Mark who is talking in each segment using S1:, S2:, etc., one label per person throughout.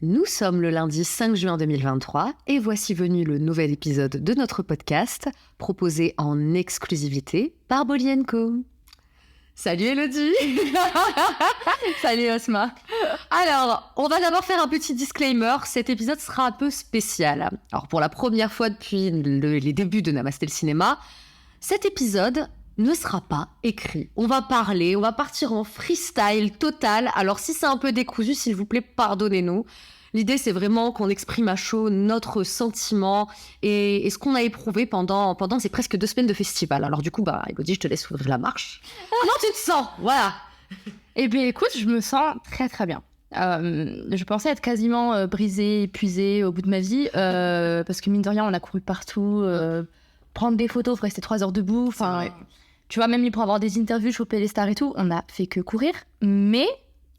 S1: Nous sommes le lundi 5 juin 2023 et voici venu le nouvel épisode de notre podcast proposé en exclusivité par Bolly & Co. Salut Elodie.
S2: Salut Asma.
S1: Alors, on va d'abord faire un petit disclaimer. Cet épisode sera un peu spécial. Alors, pour la première fois depuis les débuts de Namasté le cinéma, cet épisode ne sera pas écrit. On va parler, on va partir en freestyle total. Alors, si c'est un peu décousu, s'il vous plaît, pardonnez-nous. L'idée, c'est vraiment qu'on exprime à chaud notre sentiment et ce qu'on a éprouvé pendant ces presque 2 semaines de festival. Alors du coup, Elodie, je te laisse ouvrir la marche. Comment tu te sens ? Voilà.
S2: Eh bien, écoute, je me sens très très bien. Je pensais être quasiment brisée, épuisée au bout de ma vie, parce que mine de rien, on a couru partout, prendre des photos, faut rester 3 heures debout. Enfin, tu vois, même pour avoir des interviews, choper les stars et tout, on a fait que courir. Mais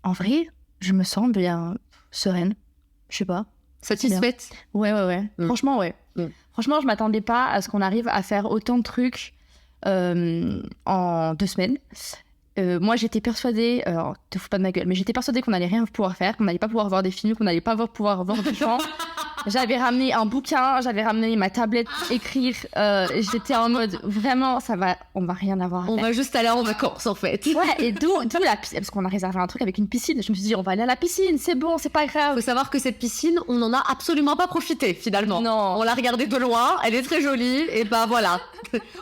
S2: en vrai, je me sens bien sereine. Je sais pas.
S1: Satisfaite ?
S2: Ouais. Franchement, ouais. Franchement, je m'attendais pas à ce qu'on arrive à faire autant de trucs en 2 semaines. Moi, j'étais persuadée, alors te fous pas de ma gueule, mais j'étais persuadée qu'on allait rien pouvoir faire, qu'on n'allait pas pouvoir voir des films, qu'on n'allait pas pouvoir voir des gens. J'avais ramené un bouquin, j'avais ramené ma tablette écrire. J'étais en mode vraiment, on va rien avoir à faire.
S1: On va juste aller en vacances en fait.
S2: Ouais, et d'où la piscine, parce qu'on a réservé un truc avec une piscine. Je me suis dit, on va aller à la piscine, c'est bon, c'est pas grave.
S1: Faut savoir que cette piscine, on n'en a absolument pas profité finalement.
S2: Non.
S1: On l'a regardée de loin, elle est très jolie, et voilà.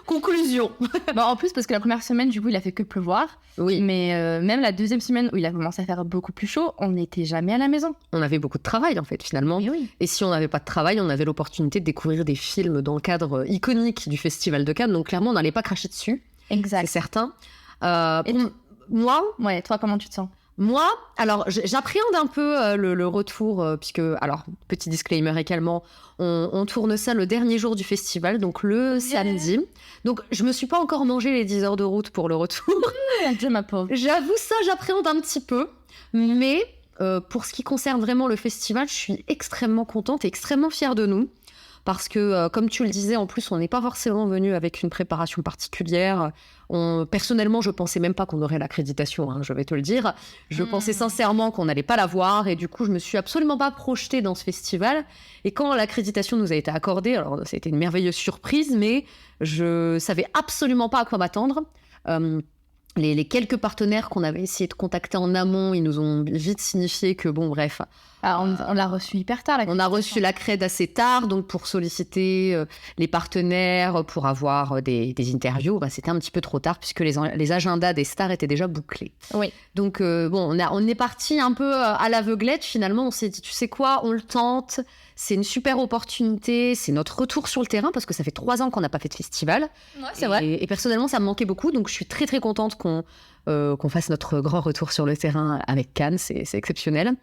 S1: Conclusion.
S2: En plus, parce que la première semaine, du coup, il a fait que pleuvoir.
S1: Oui.
S2: Mais même la deuxième semaine où il a commencé à faire beaucoup plus chaud, on n'était jamais à la maison.
S1: On avait beaucoup de travail en fait finalement.
S2: Et oui.
S1: Et si on n'avait pas de travail, on avait l'opportunité de découvrir des films dans le cadre iconique du Festival de Cannes. Donc clairement, on n'allait pas cracher dessus.
S2: Exact.
S1: C'est certain.
S2: Moi, ouais, toi, comment tu te sens ?
S1: Moi, alors j'appréhende un peu le retour, puisque, alors, petit disclaimer également, on tourne ça le dernier jour du festival, donc le samedi. Donc je me suis pas encore mangé les 10 heures de route pour le retour.
S2: Dieu, ma pauvre.
S1: J'avoue ça, j'appréhende un petit peu, mais pour ce qui concerne vraiment le festival, je suis extrêmement contente et extrêmement fière de nous. Parce que, comme tu le disais, en plus, on n'est pas forcément venu avec une préparation particulière. Personnellement, je pensais même pas qu'on aurait l'accréditation, je vais te le dire. Je pensais sincèrement qu'on n'allait pas l'avoir. Et du coup, je me suis absolument pas projetée dans ce festival. Et quand l'accréditation nous a été accordée, alors ça a été une merveilleuse surprise, mais je savais absolument pas à quoi m'attendre. Les quelques partenaires qu'on avait essayé de contacter en amont, ils nous ont vite signifié que, bon, bref...
S2: on l'a reçu hyper tard.
S1: On a reçu la crède assez tard, donc pour solliciter les partenaires, pour avoir des interviews, c'était un petit peu trop tard, puisque les agendas des stars étaient déjà bouclés.
S2: Oui.
S1: Donc, on est parti un peu à l'aveuglette, finalement. On s'est dit, tu sais quoi, on le tente, c'est une super opportunité, c'est notre retour sur le terrain, parce que ça fait 3 ans qu'on n'a pas fait de festival.
S2: Ouais, c'est vrai.
S1: Et personnellement, ça me manquait beaucoup, donc je suis très très contente qu'on fasse notre grand retour sur le terrain avec Cannes, c'est exceptionnel.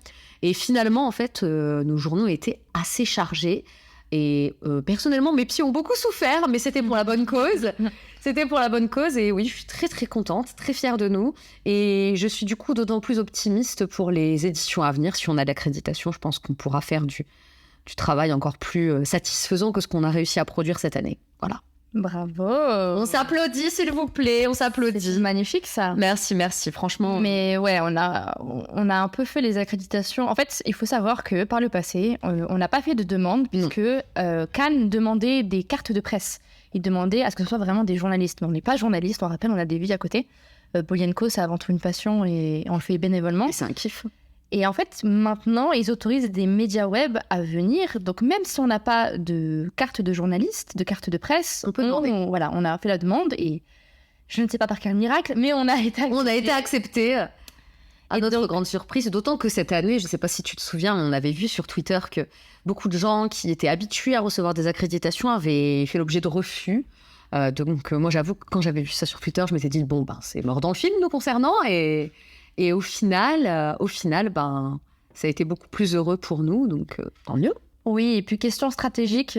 S1: Et finalement, en fait, nos journaux étaient assez chargés. Et personnellement, mes pieds ont beaucoup souffert, mais c'était pour la bonne cause. C'était pour la bonne cause. Et oui, je suis très, très contente, très fière de nous. Et je suis du coup d'autant plus optimiste pour les éditions à venir. Si on a l'accréditation, je pense qu'on pourra faire du travail encore plus satisfaisant que ce qu'on a réussi à produire cette année. Voilà.
S2: Bravo.
S1: On s'applaudit, s'il vous plaît, on s'applaudit.
S2: C'est magnifique, ça.
S1: Merci, franchement.
S2: Mais ouais, on a un peu fait les accréditations. En fait, il faut savoir que par le passé, on n'a pas fait de demande, puisque Cannes demandait des cartes de presse. Il demandait à ce que ce soit vraiment des journalistes. Mais on n'est pas journaliste, on rappelle, on a des vies à côté. Bolly & Co, c'est avant tout une passion et on le fait bénévolement.
S1: Et c'est un kiff.
S2: Et en fait, maintenant, ils autorisent des médias web à venir. Donc, même si on n'a pas de carte de journaliste, de carte de presse,
S1: on peut demander.
S2: On a fait la demande et je ne sais pas par quel miracle, mais on a été accepté.
S1: On a été accepté. À notre grande surprise, d'autant que cette année, je ne sais pas si tu te souviens, on avait vu sur Twitter que beaucoup de gens qui étaient habitués à recevoir des accréditations avaient fait l'objet de refus. Donc, moi, j'avoue que quand j'avais vu ça sur Twitter, je m'étais dit, c'est mort dans le film nous concernant. Et au final, ça a été beaucoup plus heureux pour nous, donc tant mieux.
S2: Oui, et puis question stratégique,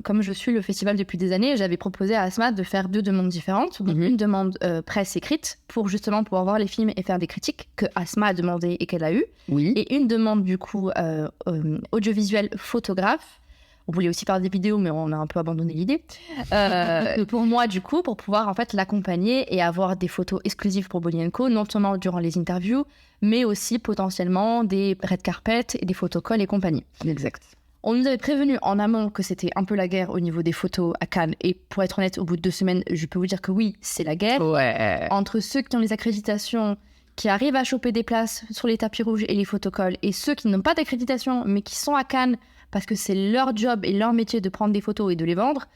S2: comme je suis le festival depuis des années, j'avais proposé à Asma de faire 2 demandes différentes. Donc une demande presse écrite pour justement pouvoir voir les films et faire des critiques que Asma a demandé et qu'elle a eu.
S1: Oui.
S2: Et une demande du coup audiovisuelle photographe On voulait aussi faire des vidéos, mais on a un peu abandonné l'idée. Pour moi, du coup, pour pouvoir en fait l'accompagner et avoir des photos exclusives pour Body & Co, non seulement durant les interviews, mais aussi potentiellement des red carpets et des photocalls et compagnie.
S1: Exact.
S2: On nous avait prévenu en amont que c'était un peu la guerre au niveau des photos à Cannes. Et pour être honnête, au bout de 2 semaines, je peux vous dire que oui, c'est la guerre.
S1: Ouais.
S2: Entre ceux qui ont les accréditations, qui arrivent à choper des places sur les tapis rouges et les photocalls, et ceux qui n'ont pas d'accréditation, mais qui sont à Cannes parce que c'est leur job et leur métier de prendre des photos et de les vendre,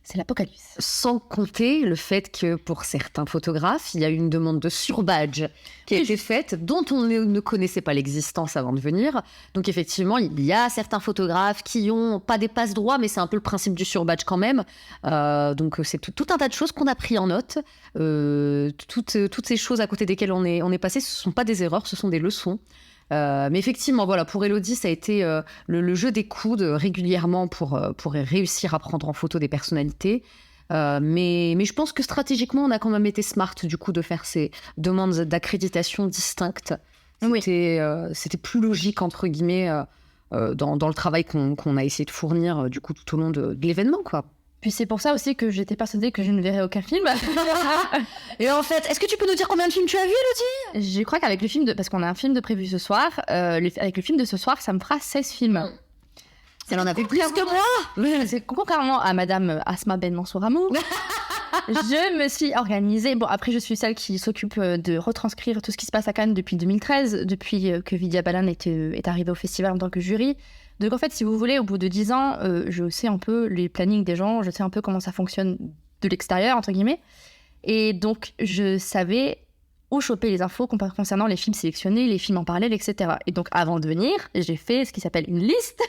S2: c'est l'apocalypse.
S1: Sans compter le fait que pour certains photographes, il y a eu une demande de surbadge qui a été faite, dont on ne connaissait pas l'existence avant de venir. Donc effectivement, il y a certains photographes qui n'ont pas des passe-droits, mais c'est un peu le principe du surbadge quand même. Donc c'est tout un tas de choses qu'on a pris en note. Toutes ces choses à côté desquelles on est passé, ce ne sont pas des erreurs, ce sont des leçons. Mais effectivement, voilà, pour Élodie, ça a été le jeu des coudes régulièrement pour réussir à prendre en photo des personnalités. Mais je pense que stratégiquement, on a quand même été smart du coup de faire ces demandes d'accréditation distinctes. C'était plus logique, entre guillemets, dans le travail qu'on a essayé de fournir du coup tout au long de l'événement, quoi.
S2: Puis c'est pour ça aussi que j'étais persuadée que je ne verrais aucun film.
S1: Et en fait, est-ce que tu peux nous dire combien de films tu as vu, Élodie ?
S2: Je crois qu'avec le film parce qu'on a un film de prévu ce soir, avec le film de ce soir, ça me fera 16 films.
S1: Elle en avait plus que moi.
S2: C'est contrairement à Madame Asma Ben Mansour-Amou. Je me suis organisée. Bon, après, je suis celle qui s'occupe de retranscrire tout ce qui se passe à Cannes depuis 2013, depuis que Vidya Balan est arrivée au festival en tant que jury. Donc en fait, si vous voulez, au bout de 10 ans, je sais un peu les plannings des gens, je sais un peu comment ça fonctionne de l'extérieur, entre guillemets. Et donc, je savais où choper les infos concernant les films sélectionnés, les films en parallèle, etc. Et donc, avant de venir, j'ai fait ce qui s'appelle une liste.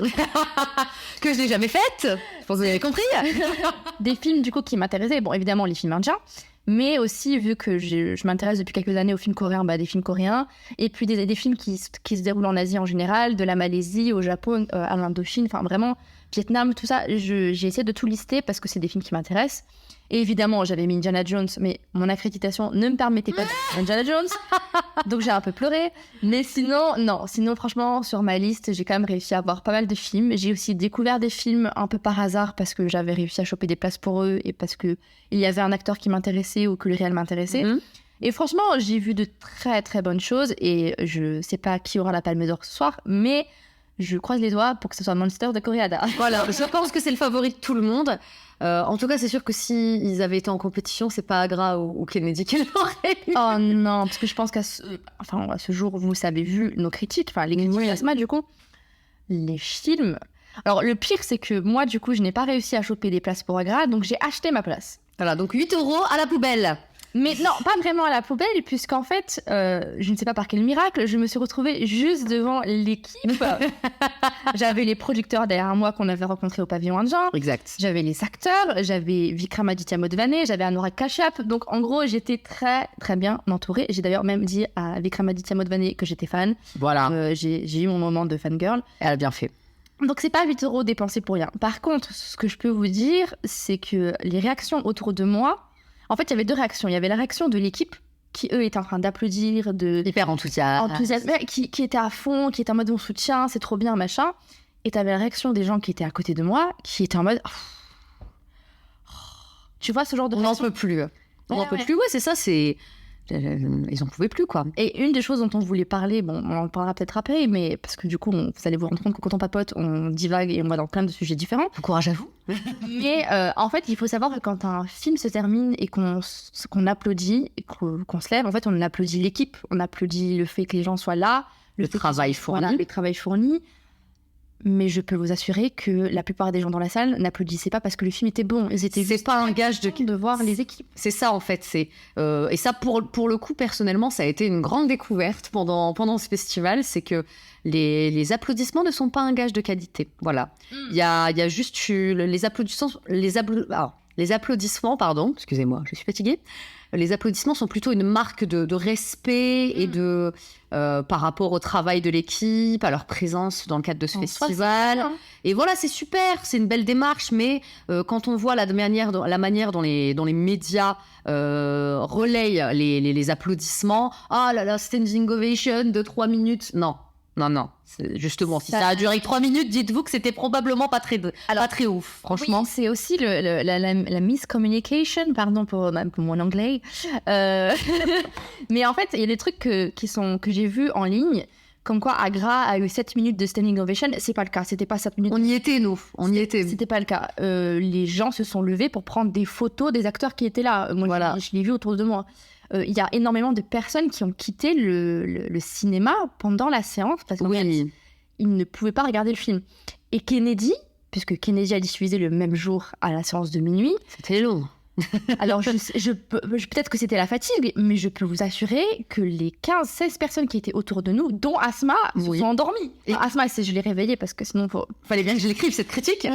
S1: Que je n'ai jamais faite. Je pense que vous avez compris.
S2: Des films, du coup, qui m'intéressaient. Bon, évidemment, les films indiens. Mais aussi, vu que je m'intéresse depuis quelques années aux films coréens, des films coréens. Et puis, des films qui se déroulent en Asie en général, de la Malaisie au Japon, à l'Indochine. Enfin, vraiment, Vietnam, tout ça. J'ai essayé de tout lister parce que c'est des films qui m'intéressent. Et évidemment, j'avais mis Indiana Jones, mais mon accréditation ne me permettait pas de mettre Indiana Jones. Donc, j'ai un peu pleuré. Mais sinon, non. Sinon, franchement, sur ma liste, j'ai quand même réussi à voir pas mal de films. J'ai aussi découvert des films un peu par hasard parce que j'avais réussi à choper des places pour eux et parce qu'il y avait un acteur qui m'intéressait ou que le réel m'intéressait. Et franchement, j'ai vu de très, très bonnes choses. Et je sais pas qui aura la Palme d'Or ce soir, mais je croise les doigts pour que ce soit Monster de Koreeda.
S1: Voilà, je pense que c'est le favori de tout le monde. En tout cas, c'est sûr que s'ils avaient été en compétition, c'est pas Agra ou Kennedy qui l'auraient eu.
S2: Oh non, parce que je pense qu'à ce jour, vous avez vu nos critiques, enfin les critiques d'Asma, du coup, les films. Alors, le pire, c'est que moi, du coup, je n'ai pas réussi à choper des places pour Agra, donc j'ai acheté ma place.
S1: Voilà, donc 8 € à la poubelle.
S2: Mais non, pas vraiment à la poubelle, puisqu'en fait, je ne sais pas par quel miracle, je me suis retrouvée juste devant l'équipe. J'avais les producteurs derrière moi qu'on avait rencontrés au pavillon indien.
S1: Exact.
S2: J'avais les acteurs, j'avais Vikramaditya Modvane, j'avais Anurag Kashyap. Donc en gros, j'étais très très bien entourée. J'ai d'ailleurs même dit à Vikramaditya Modvane que j'étais fan.
S1: Voilà.
S2: J'ai eu mon moment de fangirl.
S1: Elle a bien fait.
S2: Donc c'est pas 8 € dépensés pour rien. Par contre, ce que je peux vous dire, c'est que les réactions autour de moi... En fait, il y avait 2 réactions. Il y avait la réaction de l'équipe, qui, eux, étaient en train d'applaudir,
S1: hyper enthousiaste,
S2: qui était à fond, qui était en mode on soutient, c'est trop bien, machin. Et t'avais la réaction des gens qui étaient à côté de moi, qui étaient en mode... Tu vois, ce genre de...
S1: On n'en peut plus. On n'en peut plus, ouais, c'est ça, c'est... Ils en pouvaient plus, quoi.
S2: Et une des choses dont on voulait parler, bon, on en parlera peut-être après, mais parce que du coup, vous allez vous rendre compte que quand on papote, on divague et on va dans plein de sujets différents.
S1: Courage à vous.
S2: Mais en fait, il faut savoir que quand un film se termine et qu'on applaudit, et qu'on se lève, en fait, on applaudit l'équipe, on applaudit le fait que les gens soient là,
S1: le travail fourni.
S2: Voilà, le travail fourni. Mais je peux vous assurer que la plupart des gens dans la salle n'applaudissaient pas parce que le film était bon. Ils étaient
S1: c'est pas un gage
S2: de voir les équipes.
S1: C'est ça en fait. Et ça pour le coup personnellement, ça a été une grande découverte pendant ce festival, c'est que les applaudissements ne sont pas un gage de qualité. Voilà. Il y a juste eu les applaudissements, pardon. Excusez-moi, je suis fatiguée. Les applaudissements sont plutôt une marque de respect et par rapport au travail de l'équipe, à leur présence dans le cadre de ce festival. Et voilà, c'est super, c'est une belle démarche, mais quand on voit la manière dont les médias relayent les applaudissements, ah là là, standing ovation de 3 minutes, non. Non. Justement, si ça a duré 3 minutes, dites-vous que c'était probablement pas très ouf, franchement.
S2: Oui, c'est aussi la miscommunication, pardon pour mon anglais. Mais en fait, il y a des trucs que j'ai vus en ligne, comme quoi Agra a eu 7 minutes de standing ovation. C'est pas le cas, c'était pas 7 minutes.
S1: On y était, nous.
S2: C'était pas le cas. Les gens se sont levés pour prendre des photos des acteurs qui étaient là. Moi, voilà. Je l'ai vu autour de moi. Il y a énormément de personnes qui ont quitté le cinéma pendant la séance parce qu'ils ne pouvaient pas regarder le film. Et Kennedy, puisque Kennedy a diffusé le même jour à la séance de minuit.
S1: C'était long.
S2: Alors, peut-être que c'était la fatigue, mais je peux vous assurer que les 15-16 personnes qui étaient autour de nous, dont Asma, se sont endormies. Et Asma, je l'ai réveillée parce que sinon...
S1: Fallait bien que je l'écrive, cette critique.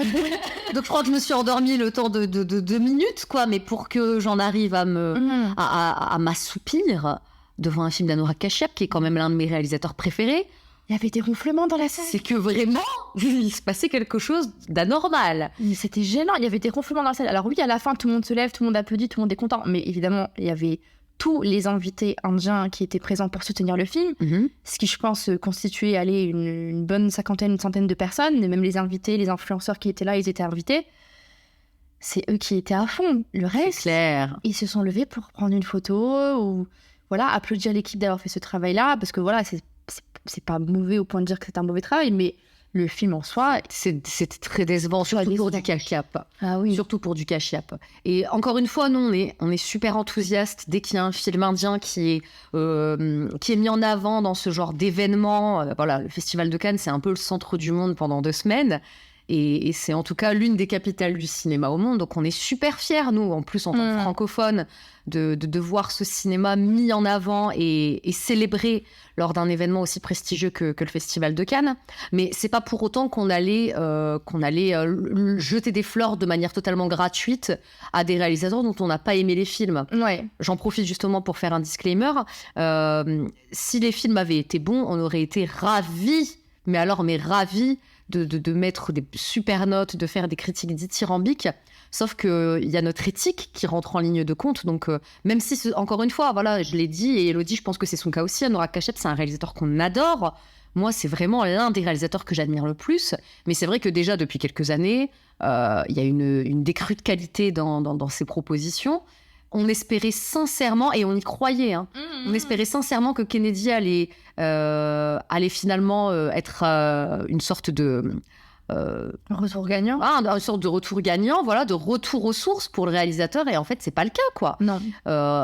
S1: Donc, je crois que je me suis endormie le temps de 2 minutes, quoi. Mais pour que j'en arrive à m'assoupir devant un film d'Anurag Kashyap, qui est quand même l'un de mes réalisateurs préférés,
S2: il y avait des ronflements dans la salle.
S1: C'est que vraiment, il se passait quelque chose d'anormal.
S2: Mais c'était gênant, il y avait des ronflements dans la salle. Alors oui, à la fin, tout le monde se lève, tout le monde applaudit, tout le monde est content. Mais évidemment, il y avait tous les invités indiens qui étaient présents pour soutenir le film. Ce qui, je pense, constituait une bonne cinquantaine, une centaine de personnes. Et même les invités, les influenceurs qui étaient là, ils étaient invités. C'est eux qui étaient à fond. Le reste,
S1: clair.
S2: Ils se sont levés pour prendre une photo ou applaudir l'équipe d'avoir fait ce travail-là. Parce que voilà, c'est pas mauvais au point de dire que c'est un mauvais travail, mais le film en soi...
S1: C'était très décevant, surtout pour du Kashyap.
S2: Ah oui.
S1: Surtout pour du Kashyap. Et encore une fois, nous, on est super enthousiastes dès qu'il y a un film indien qui est mis en avant dans ce genre d'événement. Voilà, le Festival de Cannes, c'est un peu le centre du monde pendant 2 semaines. Et c'est en tout cas l'une des capitales du cinéma au monde. Donc on est super fiers, nous, en plus en tant que francophones, de voir ce cinéma mis en avant et célébré lors d'un événement aussi prestigieux que le Festival de Cannes. Mais c'est pas pour autant qu'on allait jeter des fleurs de manière totalement gratuite à des réalisateurs dont on n'a pas aimé les films.
S2: Ouais.
S1: J'en profite justement pour faire un disclaimer. Si les films avaient été bons, on aurait été ravis, mais ravis de mettre des super notes, de faire des critiques dithyrambiques. Sauf qu'il y a notre éthique qui rentre en ligne de compte. Donc, même si, encore une fois, voilà, je l'ai dit, et Elodie, je pense que c'est son cas aussi, Anurag Kashyap, c'est un réalisateur qu'on adore. Moi, c'est vraiment l'un des réalisateurs que j'admire le plus. Mais c'est vrai que déjà, depuis quelques années, il y a une décrue de qualité dans ses propositions. On espérait sincèrement, et on y croyait, on espérait sincèrement que Kennedy allait finalement être une sorte de...
S2: retour gagnant.
S1: Une sorte de retour gagnant, voilà, de retour aux sources pour le réalisateur. Et en fait, c'est pas le cas, quoi.
S2: Non.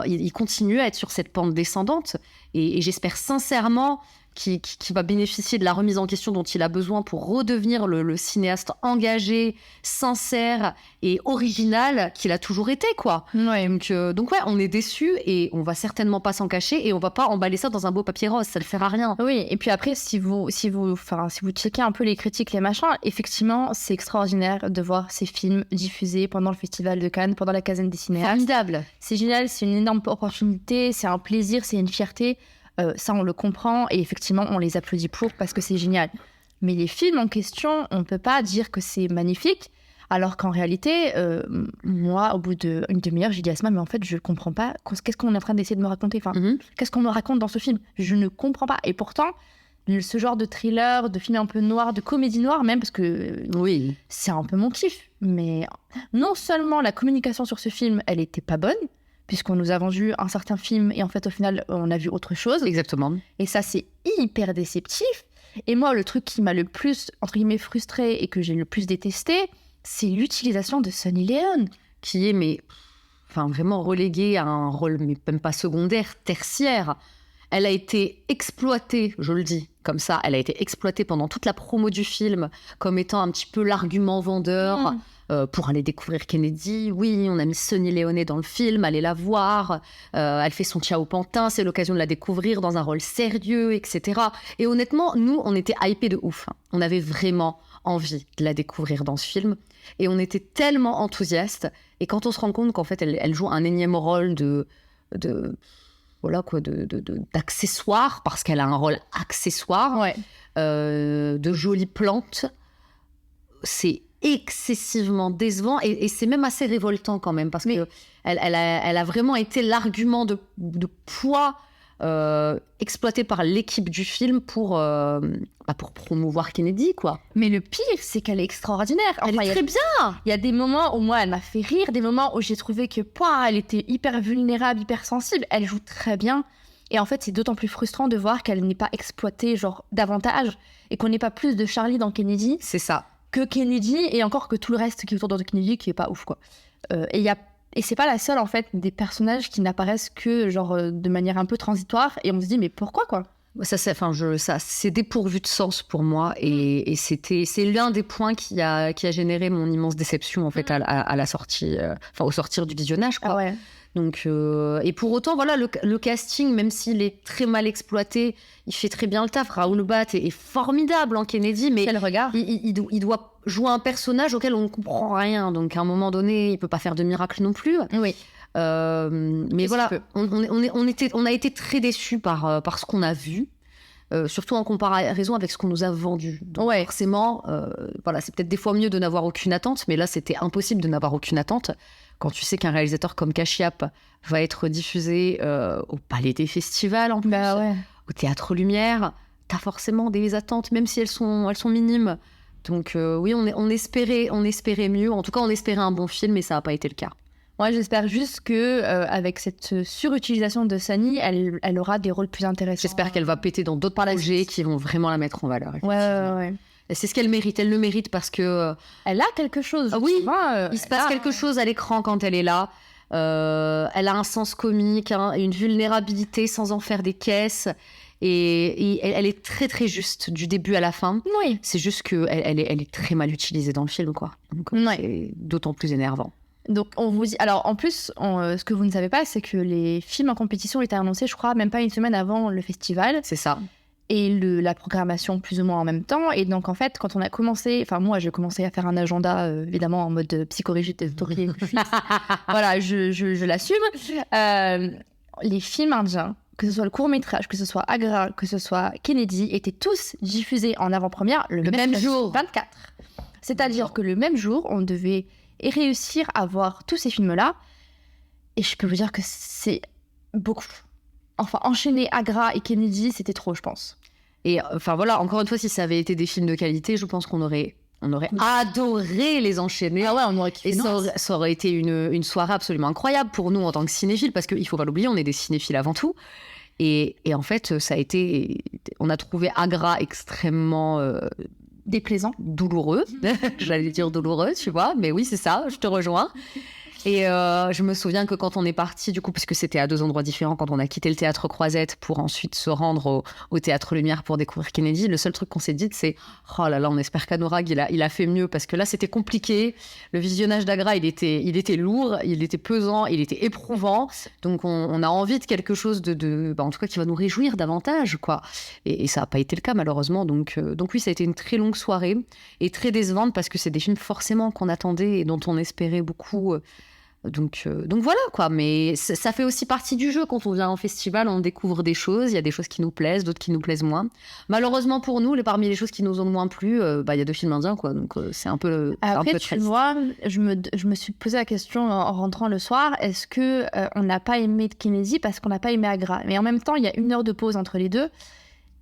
S1: Il continue à être sur cette pente descendante. Et j'espère sincèrement qu'il va bénéficier de la remise en question dont il a besoin pour redevenir le cinéaste engagé, sincère et original qu'il a toujours été, quoi.
S2: Ouais.
S1: Donc ouais, on est déçus et on va certainement pas s'en cacher et on va pas emballer ça dans un beau papier rose, ça ne sert à rien.
S2: Oui, et puis après, si vous checkez un peu les critiques, les machins, effectivement, c'est extraordinaire de voir ces films diffusés pendant le Festival de Cannes, pendant la quinzaine des cinéastes.
S1: Formidable.
S2: C'est génial, c'est une énorme opportunité, c'est un plaisir, c'est une fierté. Ça, on le comprend et effectivement, on les applaudit parce que c'est génial. Mais les films en question, on ne peut pas dire que c'est magnifique, alors qu'en réalité, moi, au bout d'une demi-heure, j'ai dit à Asma, mais en fait, je ne comprends pas. Qu'est-ce qu'on est en train d'essayer de me raconter ? Qu'est-ce qu'on me raconte dans ce film ? Je ne comprends pas. Et pourtant, ce genre de thriller, de film un peu noir, de comédie noire même, parce que
S1: oui,
S2: c'est un peu mon kiff. Mais non seulement la communication sur ce film, elle n'était pas bonne, puisqu'on nous a vendu un certain film et en fait, au final, on a vu autre chose.
S1: Exactement.
S2: Et ça, c'est hyper déceptif. Et moi, le truc qui m'a le plus, entre guillemets, frustrée et que j'ai le plus détesté, c'est l'utilisation de Sunny Leone.
S1: Qui est, vraiment reléguée à un rôle, mais même pas secondaire, tertiaire. Elle a été exploitée, je le dis comme ça, elle a été exploitée pendant toute la promo du film comme étant un petit peu l'argument vendeur. Pour aller découvrir Kennedy. Oui, on a mis Sunny Leone dans le film, allez la voir. Elle fait son Ciao Pantin, c'est l'occasion de la découvrir dans un rôle sérieux, etc. Et honnêtement, nous, on était hypés de ouf. On avait vraiment envie de la découvrir dans ce film. Et on était tellement enthousiastes. Et quand on se rend compte qu'en fait, elle joue un énième rôle d'accessoire, parce qu'elle a un rôle accessoire, de jolie plante, c'est excessivement décevant et c'est même assez révoltant quand même parce que elle a vraiment été l'argument de poids exploité par l'équipe du film pour promouvoir Kennedy, quoi.
S2: Mais le pire, c'est qu'elle est extraordinaire.
S1: Elle est très bien.
S2: Il y a des moments où moi, elle m'a fait rire, des moments où j'ai trouvé que elle était hyper vulnérable, hyper sensible. Elle joue très bien. Et en fait, c'est d'autant plus frustrant de voir qu'elle n'est pas exploitée genre davantage et qu'on n'ait pas plus de Charlie dans Kennedy.
S1: C'est ça.
S2: Que Kennedy et encore que tout le reste qui est autour de Kennedy qui est pas ouf, quoi. Et c'est pas la seule, en fait, des personnages qui n'apparaissent que genre de manière un peu transitoire et on se dit mais pourquoi, quoi.
S1: Ça, c'est dépourvu de sens pour moi et c'est l'un des points qui a généré mon immense déception en fait à la sortie, au sortir du visionnage, quoi.
S2: Ah ouais.
S1: Donc et pour autant voilà le casting, même s'il est très mal exploité, il fait très bien le taf. Raoul Bat est formidable en Kennedy, mais
S2: quel regard.
S1: Il doit jouer un personnage auquel on ne comprend rien, donc à un moment donné il peut pas faire de miracle non plus.
S2: Oui.
S1: Mais voilà, on a été très déçus par ce qu'on a vu, surtout en comparaison avec ce qu'on nous a vendu. Donc forcément, voilà, c'est peut-être des fois mieux de n'avoir aucune attente, mais là c'était impossible de n'avoir aucune attente. Quand tu sais qu'un réalisateur comme Kashiap va être diffusé au Palais des Festivals, en plus, au Théâtre Lumière, t'as forcément des attentes, même si elles sont minimes. Donc oui, on espérait mieux. En tout cas, on espérait un bon film, mais ça n'a pas été le cas.
S2: Moi, j'espère juste que avec cette surutilisation de Sani, elle aura des rôles plus intéressants.
S1: J'espère qu'elle va péter dans d'autres projets qui vont vraiment la mettre en valeur.
S2: Ouais.
S1: Et c'est ce qu'elle mérite. Elle le mérite parce que
S2: elle a quelque chose.
S1: Oui, il se passe quelque chose à l'écran quand elle est là. Elle a un sens comique, une vulnérabilité sans en faire des caisses. Et elle est très très juste du début à la fin.
S2: Oui.
S1: C'est juste qu'elle est très mal utilisée dans le film, quoi. Donc c'est d'autant plus énervant.
S2: Donc on vous dit, alors en plus, ce que vous ne savez pas, c'est que les films en compétition étaient annoncés, je crois, même pas une semaine avant le festival.
S1: C'est ça.
S2: Et la programmation plus ou moins en même temps. Et donc en fait, quand on a commencé, enfin moi j'ai commencé à faire un agenda évidemment en mode psychorigide et voilà, je l'assume. Les films indiens, que ce soit le court-métrage, que ce soit Agra, que ce soit Kennedy, étaient tous diffusés en avant-première le même jour, 24. C'est-à-dire que le même jour, on devait réussir à voir tous ces films-là. Et je peux vous dire que c'est beaucoup. Enfin, enchaîner Agra et Kennedy, c'était trop, je pense.
S1: Et enfin voilà, encore une fois, si ça avait été des films de qualité, je pense qu'on aurait adoré les enchaîner.
S2: Ah ouais, on aurait kiffé.
S1: Et ça aurait été une soirée absolument incroyable pour nous en tant que cinéphiles, parce qu'il faut pas l'oublier, on est des cinéphiles avant tout. Et en fait, on a trouvé Agra extrêmement
S2: déplaisant,
S1: douloureux. J'allais dire douloureux, tu vois, mais oui, c'est ça, je te rejoins. Et je me souviens que quand on est parti, du coup, parce que c'était à 2 endroits différents, quand on a quitté le théâtre Croisette pour ensuite se rendre au théâtre Lumière pour découvrir Kennedy, le seul truc qu'on s'est dit, c'est « Oh là là, on espère qu'Anourag, il a fait mieux », parce que là, c'était compliqué. Le visionnage d'Agra, il était lourd, il était pesant, il était éprouvant. Donc, on a envie de quelque chose en tout cas, qui va nous réjouir davantage, quoi. Et ça n'a pas été le cas, malheureusement. Donc oui, ça a été une très longue soirée et très décevante, parce que c'est des films forcément qu'on attendait et dont on espérait beaucoup. Donc voilà, quoi. Mais ça fait aussi partie du jeu. Quand on vient en festival, on découvre des choses. Il y a des choses qui nous plaisent, d'autres qui nous plaisent moins. Malheureusement pour nous, parmi les choses qui nous ont moins plu, il y a 2 films indiens, quoi. Donc c'est un peu
S2: Après, tu vois, je me suis posé la question en rentrant le soir, est-ce que on n'a pas aimé Kennedy parce qu'on n'a pas aimé Agra? Mais en même temps, il y a 1 heure de pause entre les deux.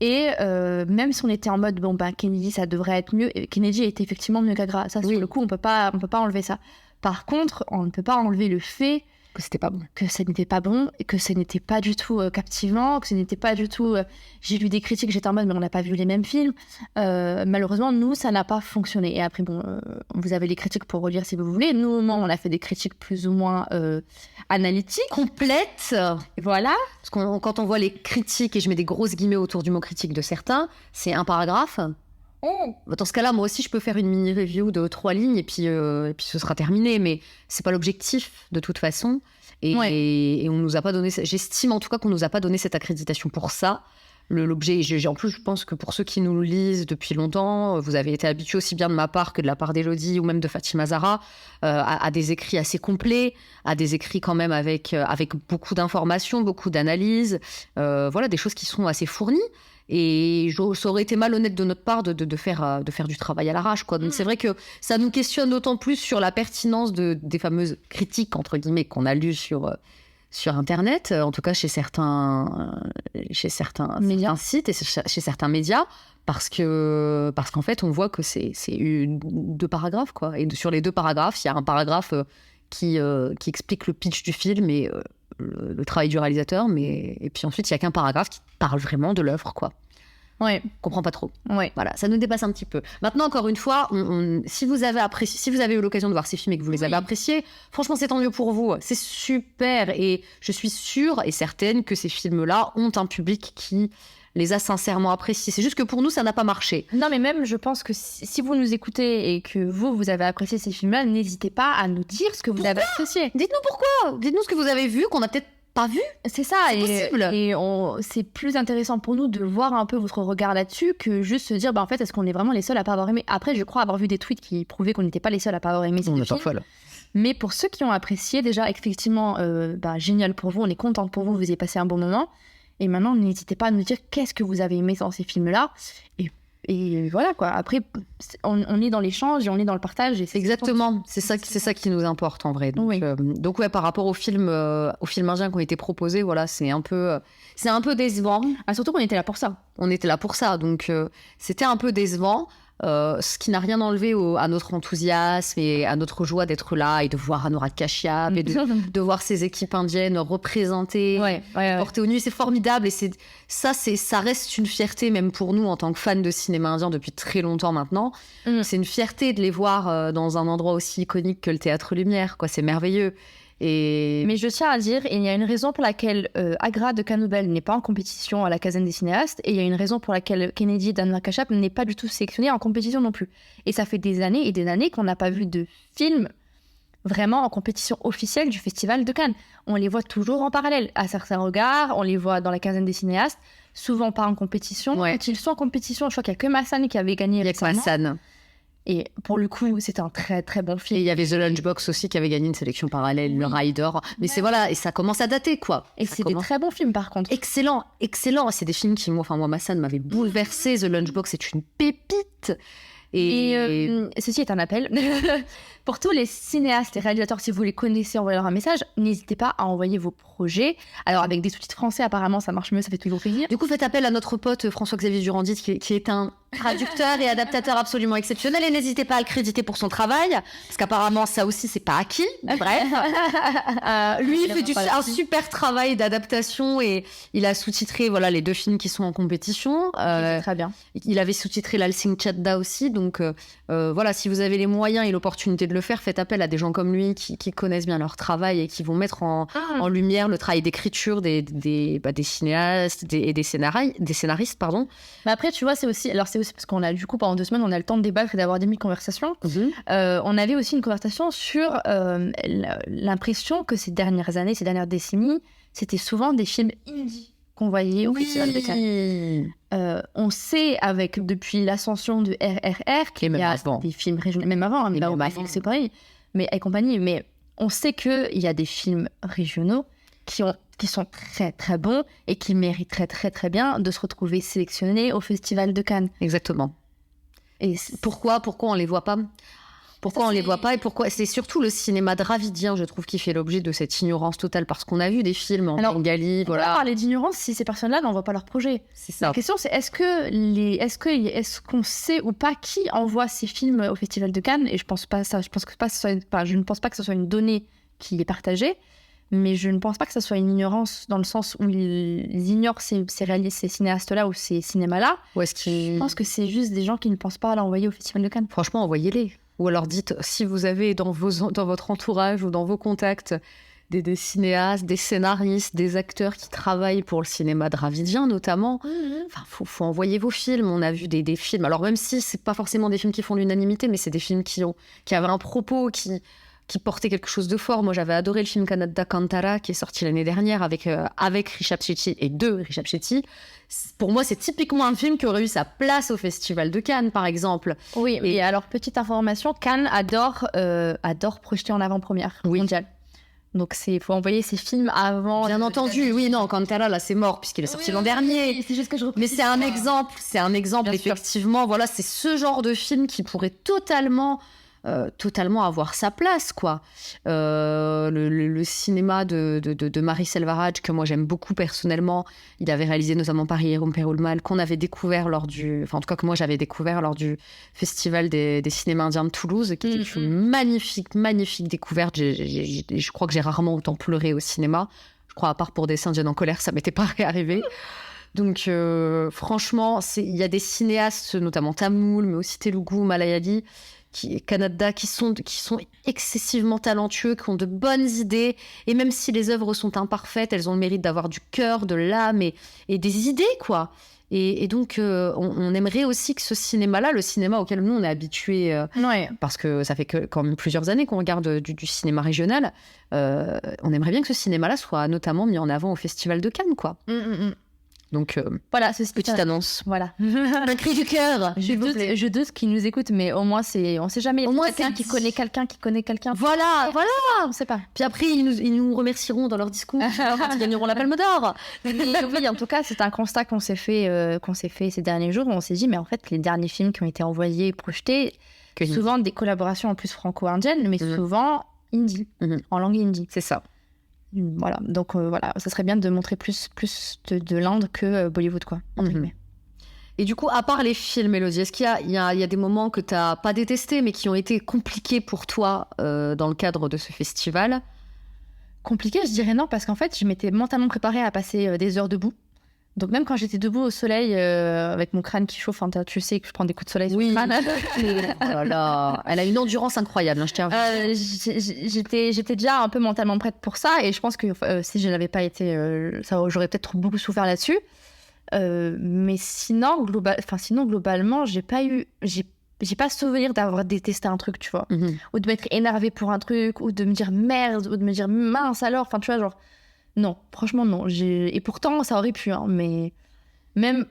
S2: Et même si on était en mode, Kennedy, ça devrait être mieux. Kennedy était effectivement mieux qu'Agra. Ça, sur le coup, on peut pas enlever ça. Par contre, on ne peut pas enlever le fait
S1: que c'était pas bon,
S2: que ça n'était pas bon, et que ça n'était pas du tout captivant, que ce n'était pas du tout. J'ai lu des critiques, j'étais en mode, mais on n'a pas vu les mêmes films. Malheureusement, nous, ça n'a pas fonctionné. Et après, vous avez les critiques pour relire si vous voulez. Nous, on a fait des critiques plus ou moins analytiques,
S1: complètes.
S2: Voilà.
S1: Parce que quand on voit les critiques, et je mets des grosses guillemets autour du mot critique de certains, c'est un paragraphe. Dans ce cas-là, moi aussi, je peux faire une mini-review de 3 lignes et puis ce sera terminé. Mais c'est pas l'objectif de toute façon. Et on nous a pas donné. J'estime en tout cas qu'on nous a pas donné cette accréditation pour ça. L'objet. En plus, je pense que pour ceux qui nous lisent depuis longtemps, vous avez été habitués aussi bien de ma part que de la part d'Élodie ou même de Fatima Zahra à des écrits assez complets, à des écrits quand même avec beaucoup d'informations, beaucoup d'analyses. Voilà, des choses qui sont assez fournies. Et ça aurait été malhonnête de notre part de faire du travail à l'arrache, quoi. Donc c'est vrai que ça nous questionne d'autant plus sur la pertinence des fameuses critiques, entre guillemets, qu'on a lues sur sur Internet, en tout cas chez certains sites et chez certains médias, parce qu'en fait, on voit que c'est 2 paragraphes, quoi. Et sur les 2 paragraphes, il y a un paragraphe qui explique le pitch du film et le travail du réalisateur, et puis ensuite, il n'y a qu'un paragraphe qui parle vraiment de l'œuvre, quoi.
S2: Ouais.
S1: On comprend pas trop.
S2: Ouais.
S1: Voilà, ça nous dépasse un petit peu. Maintenant, encore une fois, si vous avez apprécié, si vous avez eu l'occasion de voir ces films et que vous les avez appréciés, franchement, c'est tant mieux pour vous. C'est super. Et je suis sûre et certaine que ces films-là ont un public qui les a sincèrement appréciés. C'est juste que pour nous, ça n'a pas marché.
S2: Non, mais même, je pense que si vous nous écoutez et que vous avez apprécié ces films-là, n'hésitez pas à nous dire ce que vous avez apprécié.
S1: Dites-nous pourquoi. Dites-nous ce que vous avez vu, qu'on a peut-être pas vu.
S2: C'est ça,
S1: C'est possible.
S2: et c'est plus intéressant pour nous de voir un peu votre regard là-dessus que juste se dire, en fait, est-ce qu'on est vraiment les seuls à pas avoir aimé? Après, je crois avoir vu des tweets qui prouvaient qu'on n'était pas les seuls à pas avoir aimé ces deux films. Mais pour ceux qui ont apprécié, déjà, effectivement, génial pour vous, on est contente pour vous, vous ayez passé un bon moment. Et maintenant, n'hésitez pas à nous dire qu'est-ce que vous avez aimé dans ces films-là. Et voilà, quoi. Après, on est dans l'échange et on est dans le partage. Et
S1: exactement, c'est ça qui nous importe en vrai. Donc ouais, par rapport aux films indiens qui ont été proposés, voilà, c'est un peu décevant.
S2: Surtout qu'on était là pour ça.
S1: On était là pour ça, donc c'était un peu décevant. Ce qui n'a rien enlevé à notre enthousiasme et à notre joie d'être là et de voir Anurag Kashyap et de voir ces équipes indiennes représentées, portées aux nues. C'est formidable et ça reste une fierté même pour nous en tant que fans de cinéma indien depuis très longtemps maintenant. C'est une fierté de les voir dans un endroit aussi iconique que le Théâtre Lumière, quoi. C'est merveilleux.
S2: Mais je tiens à dire, il y a une raison pour laquelle Agra de Kanubel n'est pas en compétition à la Kazan des cinéastes, et il y a une raison pour laquelle Kennedy d'Anurag Kashyap n'est pas du tout sélectionné en compétition non plus. Et ça fait des années et des années qu'on n'a pas vu de film vraiment en compétition officielle du Festival de Cannes. On les voit toujours en parallèle. À certains regards, on les voit dans la Kazan des cinéastes, souvent pas en compétition. Quand ils sont en compétition, je crois qu'il n'y a que Massan qui avait gagné récemment.
S1: Il y a que Massan.
S2: Et pour le coup, c'était un très très bon film.
S1: Et il y avait The Lunchbox aussi qui avait gagné une sélection parallèle, le Rider. Mais c'est voilà, et ça commence à dater, quoi.
S2: Et c'est des très bons films par contre.
S1: Excellent. C'est des films qui, moi, Massan m'avait bouleversé. The Lunchbox, c'est une pépite.
S2: Et ceci est un appel pour tous les cinéastes et réalisateurs, si vous les connaissez, envoyez-leur un message. N'hésitez pas à envoyer vos projets. Alors avec des sous-titres français, apparemment, ça marche mieux, ça fait toujours plaisir.
S1: Du coup, faites appel à notre pote François-Xavier Durandit, qui est un traducteur et adaptateur absolument exceptionnel. Et n'hésitez pas à le créditer pour son travail, parce qu'apparemment, ça aussi, c'est pas acquis. Bref. Lui, il fait un super travail d'adaptation et il a sous-titré les 2 films qui sont en compétition.
S2: Très bien.
S1: Il avait sous-titré Lalsing Chadda aussi. Donc, si vous avez les moyens et l'opportunité de le faire, faites appel à des gens comme lui qui connaissent bien leur travail et qui vont mettre en lumière le travail d'écriture des cinéastes et des scénaristes, pardon.
S2: Mais après, tu vois, c'est aussi parce qu'on a, du coup, pendant 2 semaines, on a le temps de débattre et d'avoir des mini-conversations. On avait aussi une conversation sur l'impression que ces dernières années, ces dernières décennies, c'était souvent des films indie qu'on voyait au Festival de Cannes. On sait, depuis l'ascension de RRR, qu'il y a des films régionaux, même avant, c'est pareil, mais et compagnie, mais on sait qu'il y a des films régionaux qui sont très très bons et qui méritent très très très bien de se retrouver sélectionnés au Festival de Cannes.
S1: Exactement. Et pourquoi on les voit pas? Pourquoi on les voit pas et pourquoi? C'est surtout le cinéma dravidien, je trouve, qui fait l'objet de cette ignorance totale, parce qu'on a vu des films en Bengali,
S2: voilà. On va parler d'ignorance si ces personnes-là n'envoient pas leur projet. C'est ça. La question, c'est est-ce qu'on sait ou pas qui envoie ces films au Festival de Cannes? Et je pense pas ça. Je ne pense pas que ce soit une donnée qui est partagée. Mais je ne pense pas que ça soit une ignorance dans le sens où ils ignorent ces cinéastes-là ou ces cinémas-là. Je pense que c'est juste des gens qui ne pensent pas à l'envoyer au Festival de Cannes.
S1: Franchement, envoyez-les. Ou alors dites, si vous avez dans votre entourage ou dans vos contacts des cinéastes, des scénaristes, des acteurs qui travaillent pour le cinéma dravidien notamment, faut envoyer vos films. On a vu des films, alors même si c'est pas forcément des films qui font l'unanimité, mais c'est des films qui avaient un propos, qui portait quelque chose de fort. Moi, j'avais adoré le film Kannada Kantara qui est sorti l'année dernière avec Rishabh Shetty et de Rishabh Shetty. Pour moi, c'est typiquement un film qui aurait eu sa place au Festival de Cannes, par exemple.
S2: Oui, et alors, petite information, Cannes adore projeter en avant-première mondiale. Donc, faut envoyer ces films avant...
S1: Bien entendu, oui, non, Kantara, là, c'est mort, puisqu'il est sorti l'an dernier.
S2: C'est juste que je
S1: Mais c'est un exemple, effectivement. Voilà, c'est ce genre de film qui pourrait totalement totalement avoir sa place, quoi. Le cinéma de Maris Selvaraj, que moi j'aime beaucoup personnellement, il avait réalisé notamment Paris Romper le Mal, qu'on avait découvert en tout cas que moi j'avais découvert lors du Festival des cinémas indiens de Toulouse, qui était une magnifique découverte. Je crois que j'ai rarement autant pleuré au cinéma. Je crois, à part pour Des Indiennes en colère, ça m'était pas réarrivé. Donc, franchement, il y a des cinéastes, notamment Tamoul, mais aussi Telugu, Malayali, Kannada, qui sont excessivement talentueux, qui ont de bonnes idées. Et même si les œuvres sont imparfaites, elles ont le mérite d'avoir du cœur, de l'âme et des idées, quoi. Et donc, on aimerait aussi que ce cinéma-là, le cinéma auquel nous, on est habitués, parce que ça fait quand même plusieurs années qu'on regarde du cinéma régional, on aimerait bien que ce cinéma-là soit notamment mis en avant au Festival de Cannes, quoi. Donc,
S2: voilà,
S1: petite annonce.
S2: Voilà.
S1: Un cri du cœur.
S2: Je doute qu'ils nous écoutent, mais au moins, on sait jamais.
S1: Au moins,
S2: quelqu'un qui connaît quelqu'un.
S1: Voilà.
S2: On sait pas.
S1: Puis après, ils nous remercieront dans leur discours quand ils gagneront la Palme d'Or.
S2: Oui, en tout cas, c'est un constat qu'on s'est fait ces derniers jours. Où on s'est dit, mais en fait, les derniers films qui ont été envoyés et projetés, souvent des collaborations en plus franco-indiennes, mais souvent hindi, en langue hindi.
S1: C'est ça.
S2: Voilà, donc voilà, ça serait bien de montrer plus de l'Inde que Bollywood, quoi.
S1: Et du coup, à part les films, Élodie, est-ce qu'il y a des moments que tu n'as pas détestés, mais qui ont été compliqués pour toi dans le cadre de ce festival ?
S2: Compliqué, je dirais non, parce qu'en fait, je m'étais mentalement préparée à passer des heures debout. Donc même quand j'étais debout au soleil, avec mon crâne qui chauffe, tu sais que je prends des coups de soleil sur le crâne.
S1: Oh là là, elle a une endurance incroyable, je tiens à vous.
S2: J'étais déjà un peu mentalement prête pour ça, et je pense que si je n'avais pas été, j'aurais peut-être beaucoup souffert là-dessus. Mais sinon, globalement, j'ai pas souvenir d'avoir détesté un truc, tu vois, ou de m'être énervée pour un truc, ou de me dire merde, ou de me dire mince alors, enfin tu vois, genre. Non, franchement, non. Et pourtant, ça aurait pu, hein, mais même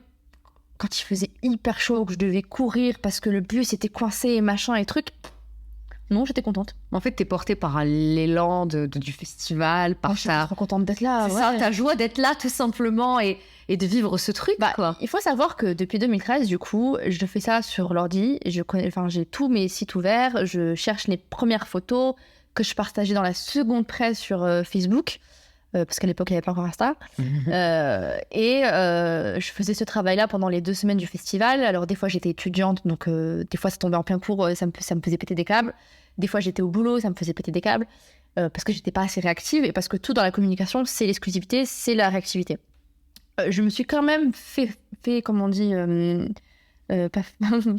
S2: quand il faisait hyper chaud, que je devais courir parce que le bus était coincé et machin et truc, non, j'étais contente.
S1: En fait, t'es portée par l'élan du festival, par
S2: je suis trop contente d'être là.
S1: C'est ça, ta joie d'être là, tout simplement, et de vivre ce truc, quoi.
S2: Il faut savoir que depuis 2013, du coup, je fais ça sur l'ordi. J'ai tous mes sites ouverts, je cherche les premières photos que je partageais dans la seconde presse sur Facebook. Parce qu'à l'époque, il n'y avait pas encore Insta. Je faisais ce travail-là pendant les 2 semaines du festival. Alors, des fois, j'étais étudiante, donc des fois, ça tombait en plein cours, ça me faisait péter des câbles. Des fois, j'étais au boulot, ça me faisait péter des câbles, parce que j'étais pas assez réactive et parce que tout dans la communication, c'est l'exclusivité, c'est la réactivité. Je me suis quand même fait comme on dit,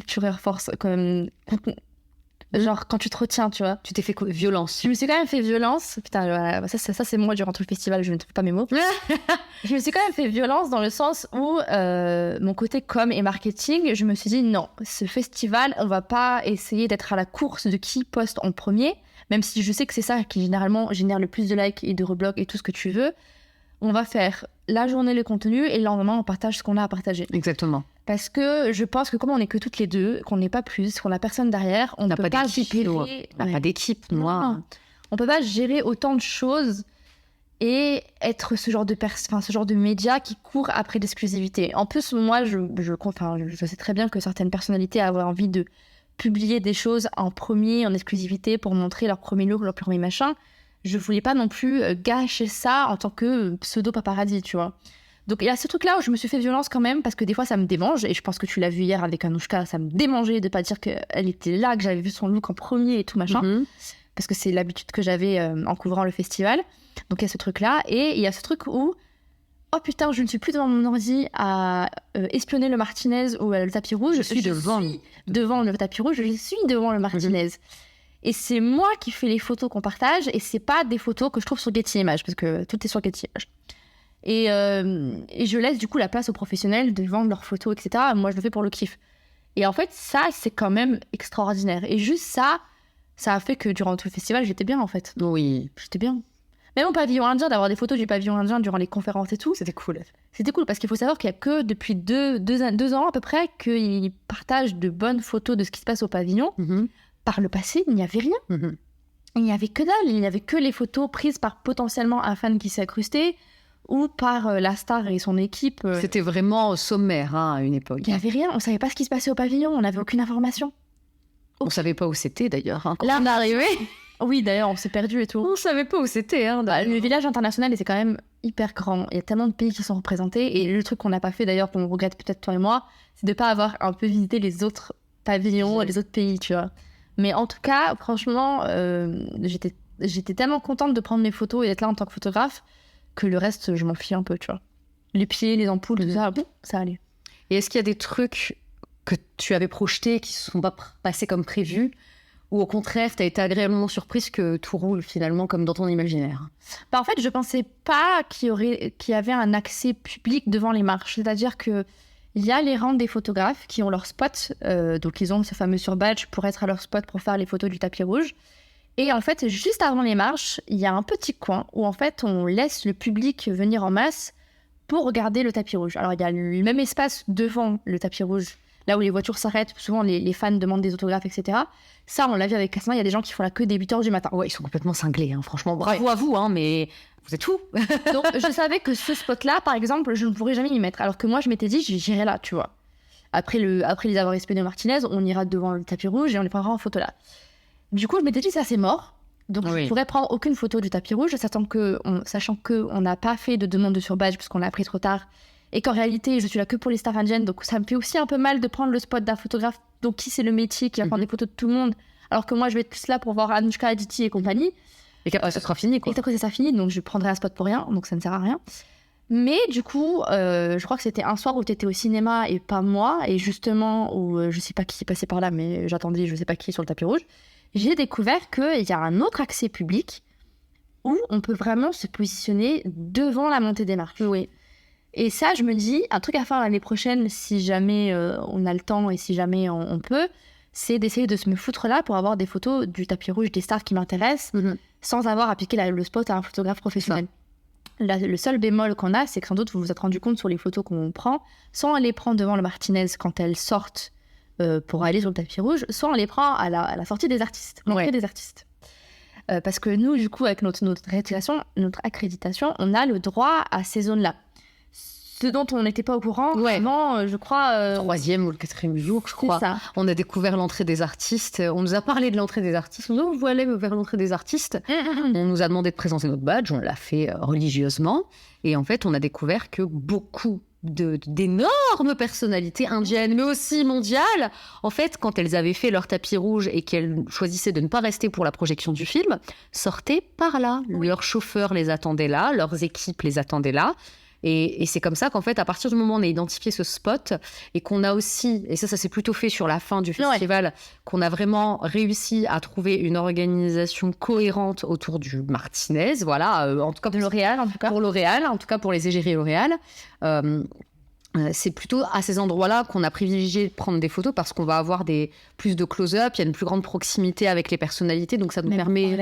S2: tu reforces, comme... Genre, quand tu te retiens, tu vois.
S1: Tu t'es fait violence.
S2: Je me suis quand même fait violence. Putain, ça c'est moi durant tout le festival, je ne trouve pas mes mots. Je me suis quand même fait violence dans le sens où mon côté com et marketing, je me suis dit non, ce festival, on va pas essayer d'être à la course de qui poste en premier, même si je sais que c'est ça qui généralement génère le plus de likes et de reblogs et tout ce que tu veux. On va faire la journée le contenu et le lendemain, on partage ce qu'on a à partager.
S1: Exactement.
S2: Parce que je pense que comme on n'est que toutes les deux, qu'on n'est pas plus, qu'on n'a personne derrière, on ne peut pas gérer...
S1: On n'a pas d'équipe, moi.
S2: On peut pas gérer autant de choses et être ce genre de média qui court après l'exclusivité. En plus, moi, je sais très bien que certaines personnalités avaient envie de publier des choses en premier, en exclusivité, pour montrer leur premier look, leur premier machin. Je voulais pas non plus gâcher ça en tant que pseudo-paparazzi, tu vois. Donc il y a ce truc-là où je me suis fait violence quand même, parce que des fois ça me démange, et je pense que tu l'as vu hier avec Anouchka, ça me démangeait de pas dire qu'elle était là, que j'avais vu son look en premier et tout machin, parce que c'est l'habitude que j'avais en couvrant le festival. Donc il y a ce truc-là, et il y a ce truc où, oh putain, je ne suis plus devant mon ordi à espionner le Martinez ou le tapis rouge, je suis devant le tapis rouge, je suis devant le Martinez. Et c'est moi qui fais les photos qu'on partage, et c'est pas des photos que je trouve sur Getty Images, parce que tout est sur Getty Images. Et je laisse du coup la place aux professionnels de vendre leurs photos, etc. Moi, je le fais pour le kiff. Et en fait, ça, c'est quand même extraordinaire. Et juste ça a fait que durant tout le festival, j'étais bien, en fait.
S1: Oui.
S2: J'étais bien. Même au pavillon indien, d'avoir des photos du pavillon indien durant les conférences et tout.
S1: C'était cool.
S2: C'était cool, parce qu'il faut savoir qu'il n'y a que depuis 2 ans à peu près qu'ils partagent de bonnes photos de ce qui se passe au pavillon. Par le passé, il n'y avait rien. Il n'y avait que dalle. Il n'y avait que les photos prises par potentiellement un fan qui s'est incrusté, ou par la star et son équipe.
S1: C'était vraiment sommaire à une époque.
S2: Il n'y avait rien, on ne savait pas ce qui se passait au pavillon, on n'avait aucune information.
S1: On savait pas où c'était d'ailleurs. Hein, quand
S2: Là,
S1: on est arrivé.
S2: Oui, d'ailleurs, on s'est perdu et tout.
S1: On savait pas où c'était. Hein,
S2: Le village international était quand même hyper grand. Il y a tellement de pays qui sont représentés. Et le truc qu'on n'a pas fait d'ailleurs, qu'on regrette peut-être toi et moi, c'est de pas avoir un peu visité les autres pavillons, les autres pays, tu vois. Mais en tout cas, franchement, j'étais tellement contente de prendre mes photos et d'être là en tant que photographe que le reste, je m'en fiche un peu, tu vois. Les pieds, les ampoules, tout ça, bon, ça allait.
S1: Et est-ce qu'il y a des trucs que tu avais projetés qui ne se sont pas passés comme prévu, ou au contraire, tu as été agréablement surprise que tout roule finalement comme dans ton imaginaire?
S2: Bah, en fait, je pensais pas qu'il y avait un accès public devant les marches. C'est-à-dire qu'il y a les rangs des photographes qui ont leur spot. Donc, ils ont ce fameux sur-badge pour être à leur spot pour faire les photos du tapis rouge. Et en fait, juste avant les marches, il y a un petit coin où en fait, on laisse le public venir en masse pour regarder le tapis rouge. Alors, il y a le même espace devant le tapis rouge, là où les voitures s'arrêtent, souvent les fans demandent des autographes, etc. Ça, on l'a vu avec Casma, il y a des gens qui font la queue dès 8h du matin.
S1: Ouais, ils sont complètement cinglés, hein. Franchement, bravo à vous, hein, mais vous êtes fous.
S2: Donc, je savais que ce spot-là, par exemple, je ne pourrais jamais y mettre. Alors que moi, je m'étais dit, j'irai là, tu vois. Après les avoir espionnés au Martinez, on ira devant le tapis rouge et on les prendra en photo là. Du coup, je m'étais dit, ça c'est mort. Donc, je ne pourrais prendre aucune photo du tapis rouge, sachant qu'on n'a pas fait de demande de sur-badge parce qu'on l'a pris trop tard. Et qu'en réalité, je suis là que pour les staff indiennes. Donc, ça me fait aussi un peu mal de prendre le spot d'un photographe. Donc, qui c'est le métier qui va prendre des photos de tout le monde, alors que moi, je vais être plus là pour voir Anushka, Aditi et compagnie.
S1: Et qu'après, ça sera fini, quoi.
S2: Et qu'après, ça sera fini. Donc, je prendrai un spot pour rien. Donc, ça ne sert à rien. Mais du coup, je crois que c'était un soir où tu étais au cinéma et pas moi. Et justement, où je sais pas qui est passé par là, mais j'attendais, je sais pas qui, sur le tapis rouge. J'ai découvert qu'il y a un autre accès public où on peut vraiment se positionner devant la montée des marches. Oui. Et ça, je me dis, un truc à faire l'année prochaine, si jamais on a le temps et si jamais on peut, c'est d'essayer de se me foutre là pour avoir des photos du tapis rouge des stars qui m'intéressent, sans avoir à piquer le spot à un photographe professionnel. Le seul bémol qu'on a, c'est que sans doute vous vous êtes rendu compte sur les photos qu'on prend, soit on les prend devant le Martinez quand elles sortent pour aller sur le tapis rouge, soit on les prend à la sortie des artistes, l'entrée des artistes. Parce que nous, du coup, avec notre accréditation, on a le droit à ces zones-là. Ce dont on n'était pas au courant, vraiment, je crois...
S1: Troisième ou le quatrième jour, je crois.
S2: Ça.
S1: On a découvert l'entrée des artistes. On nous a parlé de l'entrée des artistes. On nous a dit, vous allez vers l'entrée des artistes. On nous a demandé de présenter notre badge. On l'a fait religieusement. Et en fait, on a découvert que beaucoup d'énormes personnalités indiennes, mais aussi mondiales, en fait, quand elles avaient fait leur tapis rouge et qu'elles choisissaient de ne pas rester pour la projection du film, sortaient par là. Leurs chauffeurs les attendaient là, leurs équipes les attendaient là. Et c'est comme ça qu'en fait, à partir du moment où on a identifié ce spot et qu'on a aussi, et ça s'est plutôt fait sur la fin du festival, qu'on a vraiment réussi à trouver une organisation cohérente autour du Martinez, voilà, en tout cas
S2: de L'Oréal, en tout cas.
S1: Pour L'Oréal, en tout cas pour les égéries L'Oréal. C'est plutôt à ces endroits-là qu'on a privilégié de prendre des photos parce qu'on va avoir plus de close-up, il y a une plus grande proximité avec les personnalités, donc ça nous permet
S2: de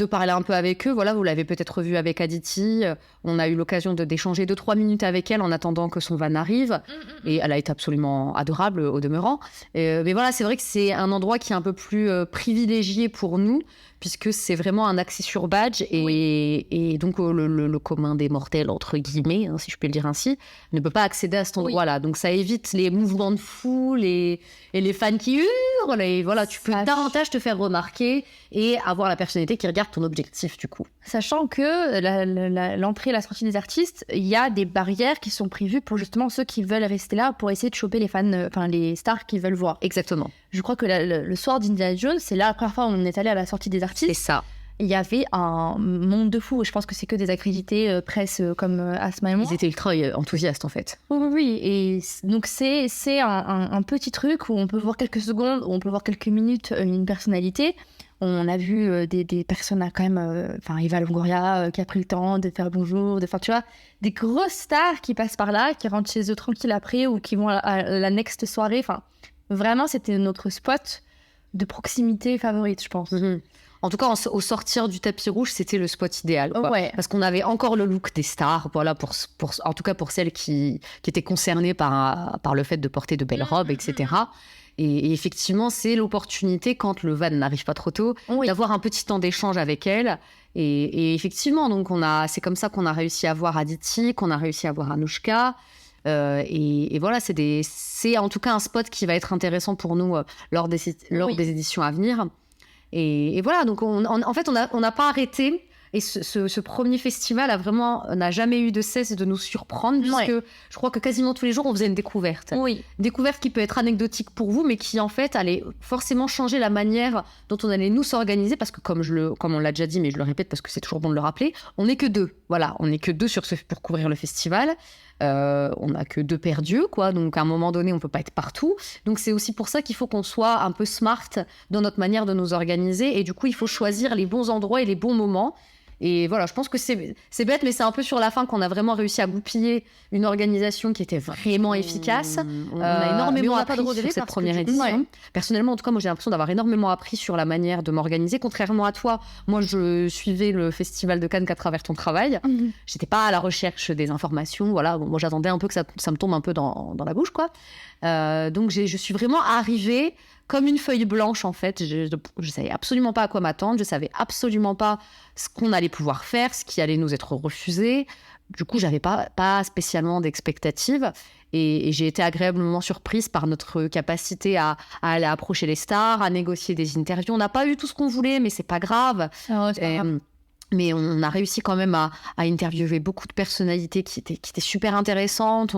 S2: parler un peu avec eux.
S1: Voilà, vous l'avez peut-être vu avec Aditi, on a eu l'occasion d'échanger 2-3 minutes avec elle en attendant que son van arrive, et elle a été absolument adorable au demeurant. Mais voilà, c'est vrai que c'est un endroit qui est un peu plus privilégié pour nous, puisque c'est vraiment un accès sur badge et donc le commun des mortels, entre guillemets, hein, si je peux le dire ainsi, ne peut pas accéder à cet endroit-là. Donc ça évite les mouvements de foule et les fans qui hurlent. Et voilà, tu peux davantage te faire remarquer et avoir la personnalité qui regarde ton objectif, du coup.
S2: Sachant que l'entrée et la sortie des artistes, il y a des barrières qui sont prévues pour justement ceux qui veulent rester là pour essayer de choper les fans, les stars qu'ils veulent voir.
S1: Exactement.
S2: Je crois que le soir d'Indiana Jones, c'est là la première fois où on est allé à la sortie des artistes.
S1: C'est ça.
S2: Il y avait un monde de fous. Je pense que c'est que des accrédités presse comme Asma et moi.
S1: Ils étaient ultra enthousiastes, en fait.
S2: Oui. Et donc, c'est un petit truc où on peut voir quelques secondes, où on peut voir quelques minutes une personnalité. On a vu des personnes quand même... Eva Longoria qui a pris le temps de faire bonjour, tu vois, des grosses stars qui passent par là, qui rentrent chez eux tranquilles après ou qui vont à la next soirée. Vraiment, c'était notre spot de proximité favorite, je pense.
S1: En tout cas, au sortir du tapis rouge, c'était le spot idéal. Parce qu'on avait encore le look des stars, voilà, en tout cas pour celles qui étaient concernées par le fait de porter de belles robes, etc. Et effectivement, c'est l'opportunité, quand le van n'arrive pas trop tôt, d'avoir un petit temps d'échange avec elle. Et effectivement, donc c'est comme ça qu'on a réussi à voir Aditi, qu'on a réussi à voir Anushka. Et voilà, c'est en tout cas un spot qui va être intéressant pour nous lors des éditions à venir. Et voilà, donc en fait, on n'a pas arrêté. Et ce premier festival n'a jamais eu de cesse de nous surprendre, puisque je crois que quasiment tous les jours, on faisait une découverte.
S2: Oui.
S1: Découverte qui peut être anecdotique pour vous, mais qui en fait allait forcément changer la manière dont on allait nous s'organiser, parce que comme on l'a déjà dit, mais je le répète parce que c'est toujours bon de le rappeler, on n'est que deux. Voilà, on n'est que deux pour couvrir le festival. On n'a que 2 paires d'yeux, quoi. Donc à un moment donné, on peut pas être partout. Donc c'est aussi pour ça qu'il faut qu'on soit un peu smart dans notre manière de nous organiser. Et du coup, il faut choisir les bons endroits et les bons moments. Et voilà, je pense que c'est bête, mais c'est un peu sur la fin qu'on a vraiment réussi à goupiller une organisation qui était vraiment efficace.
S2: On a énormément
S1: appris sur cette première édition. Personnellement, en tout cas, moi j'ai l'impression d'avoir énormément appris sur la manière de m'organiser. Contrairement à toi, moi je suivais le festival de Cannes qu'à travers ton travail. J'étais pas à la recherche des informations. Voilà, moi j'attendais un peu que ça me tombe un peu dans la bouche, quoi. Donc je suis vraiment arrivée comme une feuille blanche, en fait. Je savais absolument pas à quoi m'attendre. Je savais absolument pas ce qu'on allait pouvoir faire, ce qui allait nous être refusé. Du coup, j'avais pas spécialement d'expectatives. Et j'ai été agréablement surprise par notre capacité à aller approcher les stars, à négocier des interviews. On n'a pas eu tout ce qu'on voulait, mais c'est pas grave. Mais on a réussi quand même à interviewer beaucoup de personnalités qui étaient super intéressantes.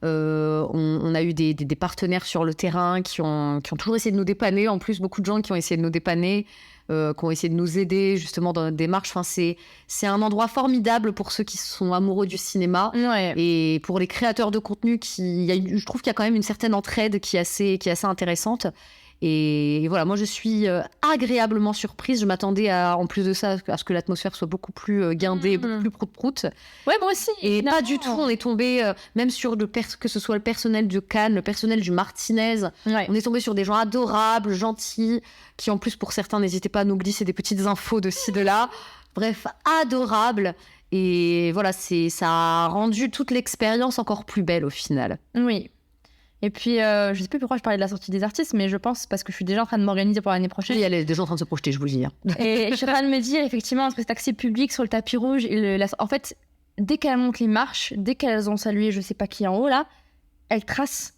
S1: On a eu des partenaires sur le terrain qui ont toujours essayé de nous dépanner. En plus, beaucoup de gens qui ont essayé de nous dépanner, qui ont essayé de nous aider justement dans notre démarche. Enfin, c'est un endroit formidable pour ceux qui sont amoureux du cinéma. Et pour les créateurs de contenu, je trouve qu'il y a quand même une certaine entraide qui est assez intéressante. Et voilà, moi je suis agréablement surprise. Je m'attendais en plus de ça, à ce que l'atmosphère soit beaucoup plus guindée, beaucoup plus prout-prout.
S2: Ouais, moi aussi.
S1: Et pas du tout, on est tombé, même sur que ce soit le personnel de Cannes, le personnel du Martinez. On est tombé sur des gens adorables, gentils, qui en plus pour certains n'hésitaient pas à nous glisser des petites infos de ci, de là. Bref, adorables. Et voilà, ça a rendu toute l'expérience encore plus belle au final.
S2: Oui. Et puis, je sais plus pourquoi je parlais de la sortie des artistes, mais je pense parce que je suis déjà en train de m'organiser pour l'année prochaine.
S1: Il y a des gens en train de se projeter, je vous le dis.
S2: Et je suis en train de me dire, effectivement, entre cet accès public sur le tapis rouge et en fait, dès qu'elles montent les marches, dès qu'elles ont salué je sais pas qui en haut, là, elles tracent.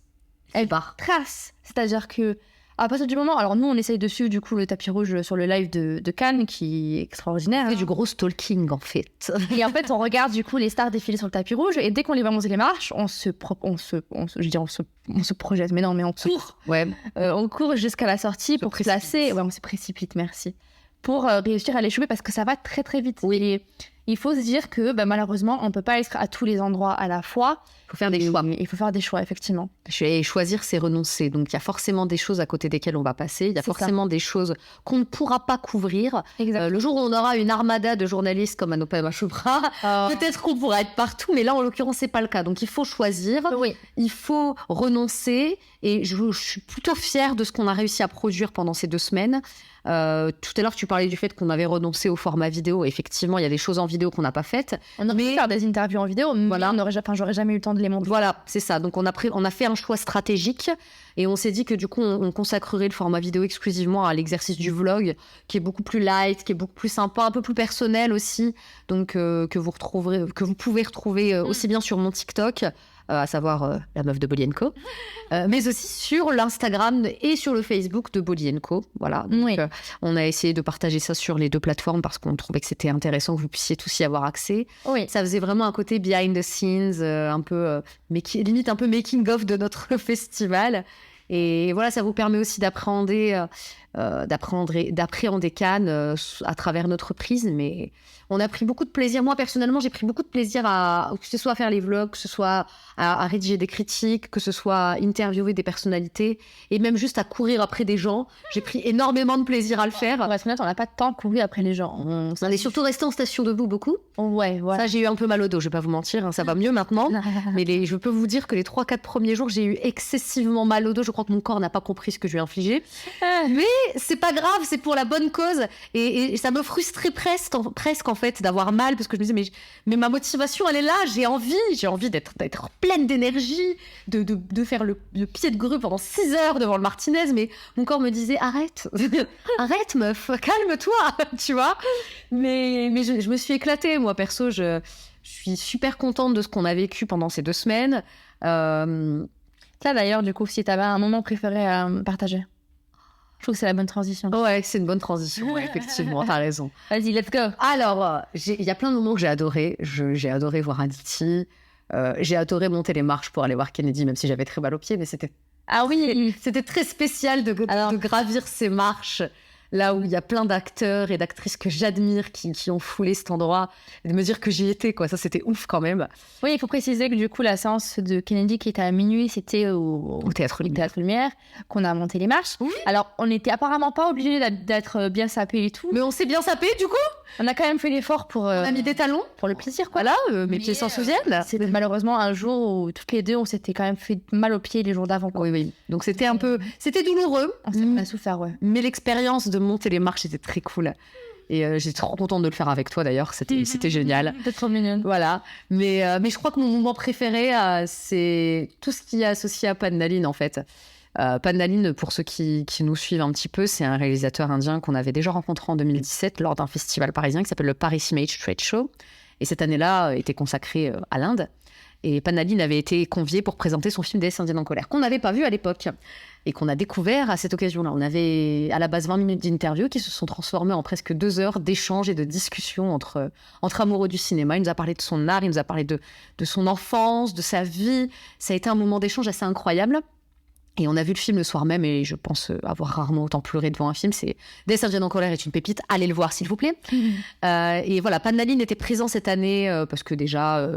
S2: Elles tracent. C'est-à-dire que à partir du moment... Alors nous, on essaye de suivre du coup le tapis rouge sur le live de Cannes, qui est extraordinaire.
S1: C'est du gros stalking, en fait.
S2: Et en fait, on regarde du coup les stars défiler sur le tapis rouge, et dès qu'on les voit monter les marches, on se projette. Mais non, mais on court. On court jusqu'à la sortie pour se placer. Ouais, on se précipite, merci. Pour réussir à les choper, parce que ça va très très vite.
S1: Oui.
S2: Et il faut se dire que malheureusement, on ne peut pas être à tous les endroits à la fois.
S1: Il faut faire des choix.
S2: Il faut faire des choix, effectivement.
S1: Et choisir, c'est renoncer. Donc, il y a forcément des choses à côté desquelles on va passer. Il y a forcément des choses qu'on ne pourra pas couvrir. Le jour où on aura une armada de journalistes comme Anupama Chopra, peut-être qu'on pourra être partout. Mais là, en l'occurrence, c'est pas le cas. Donc, il faut choisir. Il faut renoncer. Et je suis plutôt fière de ce qu'on a réussi à produire pendant ces 2 semaines. Tout à l'heure, tu parlais du fait qu'on avait renoncé au format vidéo. Effectivement, il y a des choses en vidéo qu'on n'a pas faites.
S2: On aurait pu faire des interviews en vidéo, mais j'aurais jamais eu le temps de les monter.
S1: Voilà, c'est ça. Donc, on a fait un choix stratégique et on s'est dit que du coup, on consacrerait le format vidéo exclusivement à l'exercice du vlog, qui est beaucoup plus light, qui est beaucoup plus sympa, un peu plus personnel aussi. Donc, que vous pouvez retrouver aussi bien sur mon TikTok, à savoir la meuf de Bolly & Co, mais aussi sur l'Instagram et sur le Facebook de Bolly & Co. Voilà. Donc, on a essayé de partager ça sur les 2 plateformes parce qu'on trouvait que c'était intéressant que vous puissiez tous y avoir accès. Ça faisait vraiment un côté behind the scenes, un peu limite un peu making of de notre festival. Et voilà, ça vous permet aussi d'appréhender Cannes à travers notre prisme. Mais on a pris beaucoup de plaisir. Moi, personnellement, j'ai pris beaucoup de plaisir que ce soit à faire les vlogs, que ce soit à rédiger des critiques, que ce soit à interviewer des personnalités et même juste à courir après des gens. J'ai pris énormément de plaisir à le faire.
S2: Pour être honnête, on n'a pas tant couru après les gens.
S1: On est surtout resté en station debout beaucoup. Ça, j'ai eu un peu mal au dos, je vais pas vous mentir. Ça va mieux maintenant. Mais je peux vous dire que les 3-4 premiers jours, j'ai eu excessivement mal au dos. Je crois que mon corps n'a pas compris ce que je lui ai infligé. Mais c'est pas grave, c'est pour la bonne cause. Et ça me frustrait presque en fait d'avoir mal, parce que je me disais mais ma motivation elle est là, j'ai envie d'être pleine d'énergie, de faire le pied de grue pendant 6 heures devant le Martinez, mais mon corps me disait arrête meuf, calme-toi, tu vois. Mais je me suis éclatée, moi perso, je suis super contente de ce qu'on a vécu pendant ces 2 semaines.
S2: Ça, d'ailleurs, du coup, si t'avais un moment préféré à partager. Je trouve que c'est la bonne transition.
S1: Ouais, c'est une bonne transition, ouais, effectivement, t'as raison.
S2: Vas-y, let's go.
S1: Alors, il y a plein de moments que j'ai adorés. J'ai adoré voir Aditi. J'ai adoré monter les marches pour aller voir Kennedy, même si j'avais très mal aux pieds, mais c'était très spécial de gravir ces marches, là où il y a plein d'acteurs et d'actrices que j'admire qui ont foulé cet endroit, et de me dire que j'y étais, quoi. Ça, c'était ouf quand même.
S2: Oui, il faut préciser que du coup, la séance de Kennedy qui était à minuit, c'était au
S1: Théâtre
S2: Lumière, qu'on a monté les marches. Oui. Alors, on n'était apparemment pas obligé d'être bien sapé et tout.
S1: Mais on s'est bien sapé, du coup.
S2: On a quand même fait l'effort pour...
S1: on a mis des talons.
S2: Pour le plaisir, quoi.
S1: Voilà, mes pieds s'en souviennent.
S2: C'était malheureusement un jour où toutes les deux, on s'était quand même fait mal aux pieds les jours d'avant, quoi.
S1: Oui. Donc, c'était douloureux.
S2: On a souffert, ouais.
S1: Mais l'expérience de monter les marches était très cool. Et j'étais trop contente de le faire avec toi, d'ailleurs. C'était génial.
S2: C'était trop mignonne.
S1: Voilà. Mais je crois que mon moment préféré, c'est tout ce qui est associé à Pandaline, en fait. Pandaline, pour ceux qui nous suivent un petit peu, c'est un réalisateur indien qu'on avait déjà rencontré en 2017 lors d'un festival parisien qui s'appelle le Paris Image Trade Show. Et cette année-là était consacrée à l'Inde. Et Pandaline avait été convié pour présenter son film Déesse indienne en colère, qu'on n'avait pas vu à l'époque et qu'on a découvert à cette occasion-là. On avait à la base 20 minutes d'interview qui se sont transformées en presque 2 heures d'échanges et de discussions entre amoureux du cinéma. Il nous a parlé de son art, il nous a parlé de son enfance, de sa vie. Ça a été un moment d'échange assez incroyable. Et on a vu le film le soir même, et je pense avoir rarement autant pleuré devant un film. C'est Déesse indienne en colère est une pépite. Allez le voir, s'il vous plaît. Et voilà, Pandaline était présent cette année parce que déjà,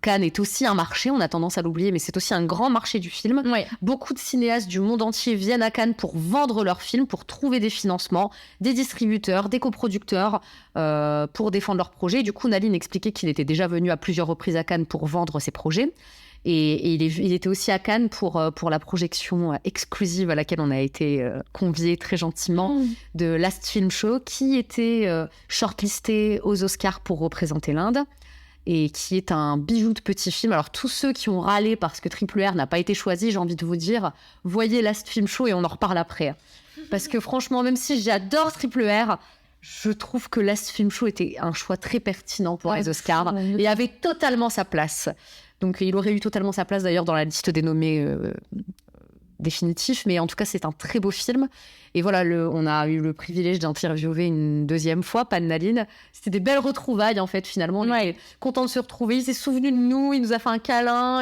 S1: Cannes est aussi un marché. On a tendance à l'oublier, mais c'est aussi un grand marché du film.
S2: Ouais.
S1: Beaucoup de cinéastes du monde entier viennent à Cannes pour vendre leurs films, pour trouver des financements, des distributeurs, des coproducteurs, pour défendre leurs projets. Du coup, Naline expliquait qu'il était déjà venu à plusieurs reprises à Cannes pour vendre ses projets. Et il était aussi à Cannes pour la projection exclusive à laquelle on a été conviés très gentiment de Last Film Show, qui était shortlisté aux Oscars pour représenter l'Inde et qui est un bijou de petit film. Alors tous ceux qui ont râlé parce que Triple R n'a pas été choisi, j'ai envie de vous dire, voyez Last Film Show et on en reparle après. Parce que franchement, même si j'adore Triple R, je trouve que Last Film Show était un choix très pertinent pour les Oscars et avait totalement sa place. Donc, il aurait eu totalement sa place, d'ailleurs, dans la liste des nommés définitifs. Mais en tout cas, c'est un très beau film. Et voilà, on a eu le privilège d'interviewer une deuxième fois Pandaline. C'était des belles retrouvailles, en fait, finalement. On était content de se retrouver. Il s'est souvenu de nous, il nous a fait un câlin.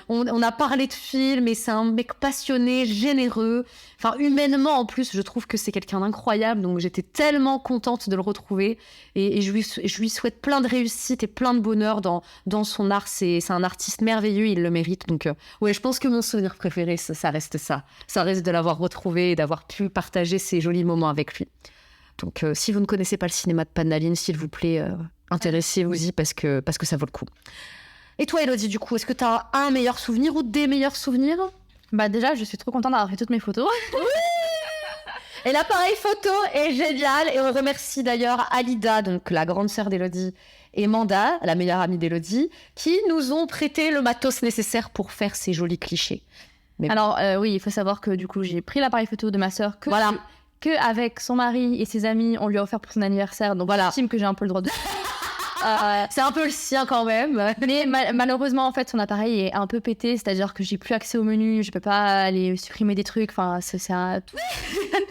S1: On a parlé de film. Et c'est un mec passionné, généreux. Enfin, humainement, en plus, je trouve que c'est quelqu'un d'incroyable. Donc, j'étais tellement contente de le retrouver. Et je lui souhaite plein de réussite et plein de bonheur dans son art. C'est un artiste merveilleux, il le mérite. Donc, ouais, je pense que mon souvenir préféré, ça reste ça. Ça reste de l'avoir retrouvé et d'avoir pu partager ces jolis moments avec lui. Donc, si vous ne connaissez pas le cinéma de Pandaline, s'il vous plaît, intéressez-vous-y parce que ça vaut le coup. Et toi, Élodie, du coup, est-ce que tu as un meilleur souvenir ou des meilleurs souvenirs ?
S2: Bah déjà, je suis trop contente d'avoir fait toutes mes photos.
S1: Oui. Et l'appareil photo est génial. Et on remercie d'ailleurs Alida, donc la grande sœur d'Élodie, et Manda, la meilleure amie d'Élodie, qui nous ont prêté le matos nécessaire pour faire ces jolis clichés.
S2: Mais alors, oui, il faut savoir que du coup, j'ai pris l'appareil photo de ma sœur que avec son mari et ses amis, on lui a offert pour son anniversaire. Donc voilà, j'estime que j'ai un peu le droit de...
S1: c'est un peu le sien quand même.
S2: Mais malheureusement, en fait, son appareil est un peu pété, c'est-à-dire que j'ai plus accès au menu, je peux pas aller supprimer des trucs. Enfin,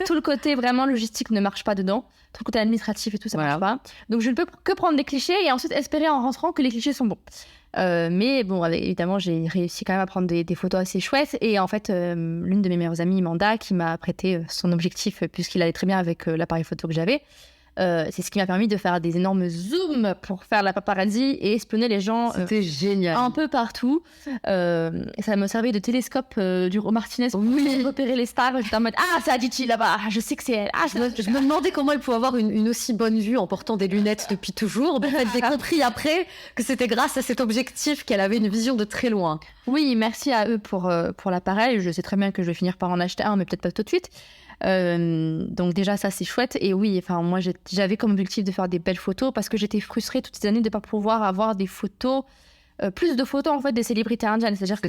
S2: tout le côté vraiment logistique ne marche pas dedans. Tout le côté administratif et tout, ça marche pas. Donc, je ne peux que prendre des clichés et ensuite espérer en rentrant que les clichés sont bons. Mais bon, évidemment, j'ai réussi quand même à prendre des photos assez chouettes. Et en fait, l'une de mes meilleures amies, Manda, qui m'a prêté son objectif, puisqu'il allait très bien avec l'appareil photo que j'avais, c'est ce qui m'a permis de faire des énormes zooms pour faire la paparazzi et espionner les gens.
S1: C'était génial.
S2: Un peu partout. Et ça me servait de télescope du Martinez pour repérer les stars. J'étais en mode, c'est Aditi là-bas, je sais que c'est elle.
S1: Je me demandais comment il pouvait avoir une aussi bonne vue en portant des lunettes depuis toujours. En fait, j'ai compris après que c'était grâce à cet objectif qu'elle avait une vision de très loin.
S2: Oui, merci à eux pour l'appareil. Je sais très bien que je vais finir par en acheter un, mais peut-être pas tout de suite. Donc déjà ça c'est chouette. Et oui, enfin moi j'avais comme objectif de faire des belles photos parce que j'étais frustrée toutes ces années de pas pouvoir avoir des photos, plus de photos en fait des célébrités indiennes. C'est-à-dire que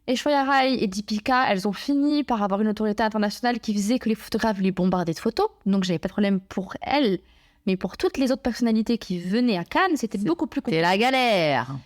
S2: Aishwarya Rai et Deepika, elles ont fini par avoir une notoriété internationale qui faisait que les photographes les bombardaient de photos. Donc j'avais pas de problème pour elles, mais pour toutes les autres personnalités qui venaient à Cannes, c'était beaucoup plus compliqué.
S1: C'était la galère.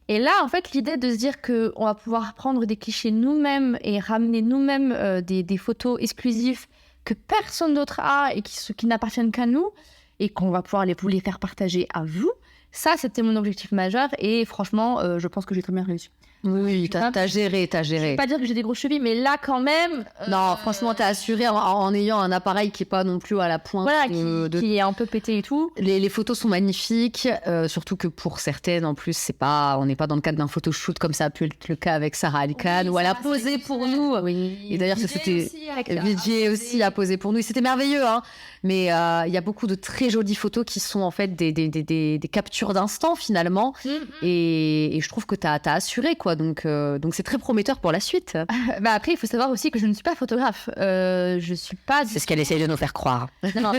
S2: Et là, en fait, l'idée de se dire qu'on va pouvoir prendre des clichés nous-mêmes et ramener nous-mêmes des photos exclusives que personne d'autre a et qui n'appartiennent qu'à nous et qu'on va pouvoir vous les faire partager à vous, ça, c'était mon objectif majeur et franchement, je pense que j'ai très bien réussi.
S1: Oui, t'as géré.
S2: Je vais pas dire que j'ai des grosses chevilles, mais là, quand même...
S1: Non, franchement, t'as assuré en ayant un appareil qui est pas non plus à la pointe.
S2: Voilà, qui est un peu pété et tout.
S1: Les photos sont magnifiques, surtout que pour certaines, en plus, on n'est pas dans le cadre d'un photoshoot comme ça a pu être le cas avec Sarah Ali Khan, où elle a posé pour nous.
S2: Oui.
S1: Et d'ailleurs, c'était Vijay aussi a posé pour nous. Et c'était merveilleux, hein. Mais il y a beaucoup de très jolies photos qui sont en fait des captures d'instant finalement. Et je trouve que t'as assuré, quoi. Donc c'est très prometteur pour la suite.
S2: Après, il faut savoir aussi que je ne suis pas photographe. Je suis pas...
S1: C'est ce qu'elle essaye de nous faire croire.
S2: Non,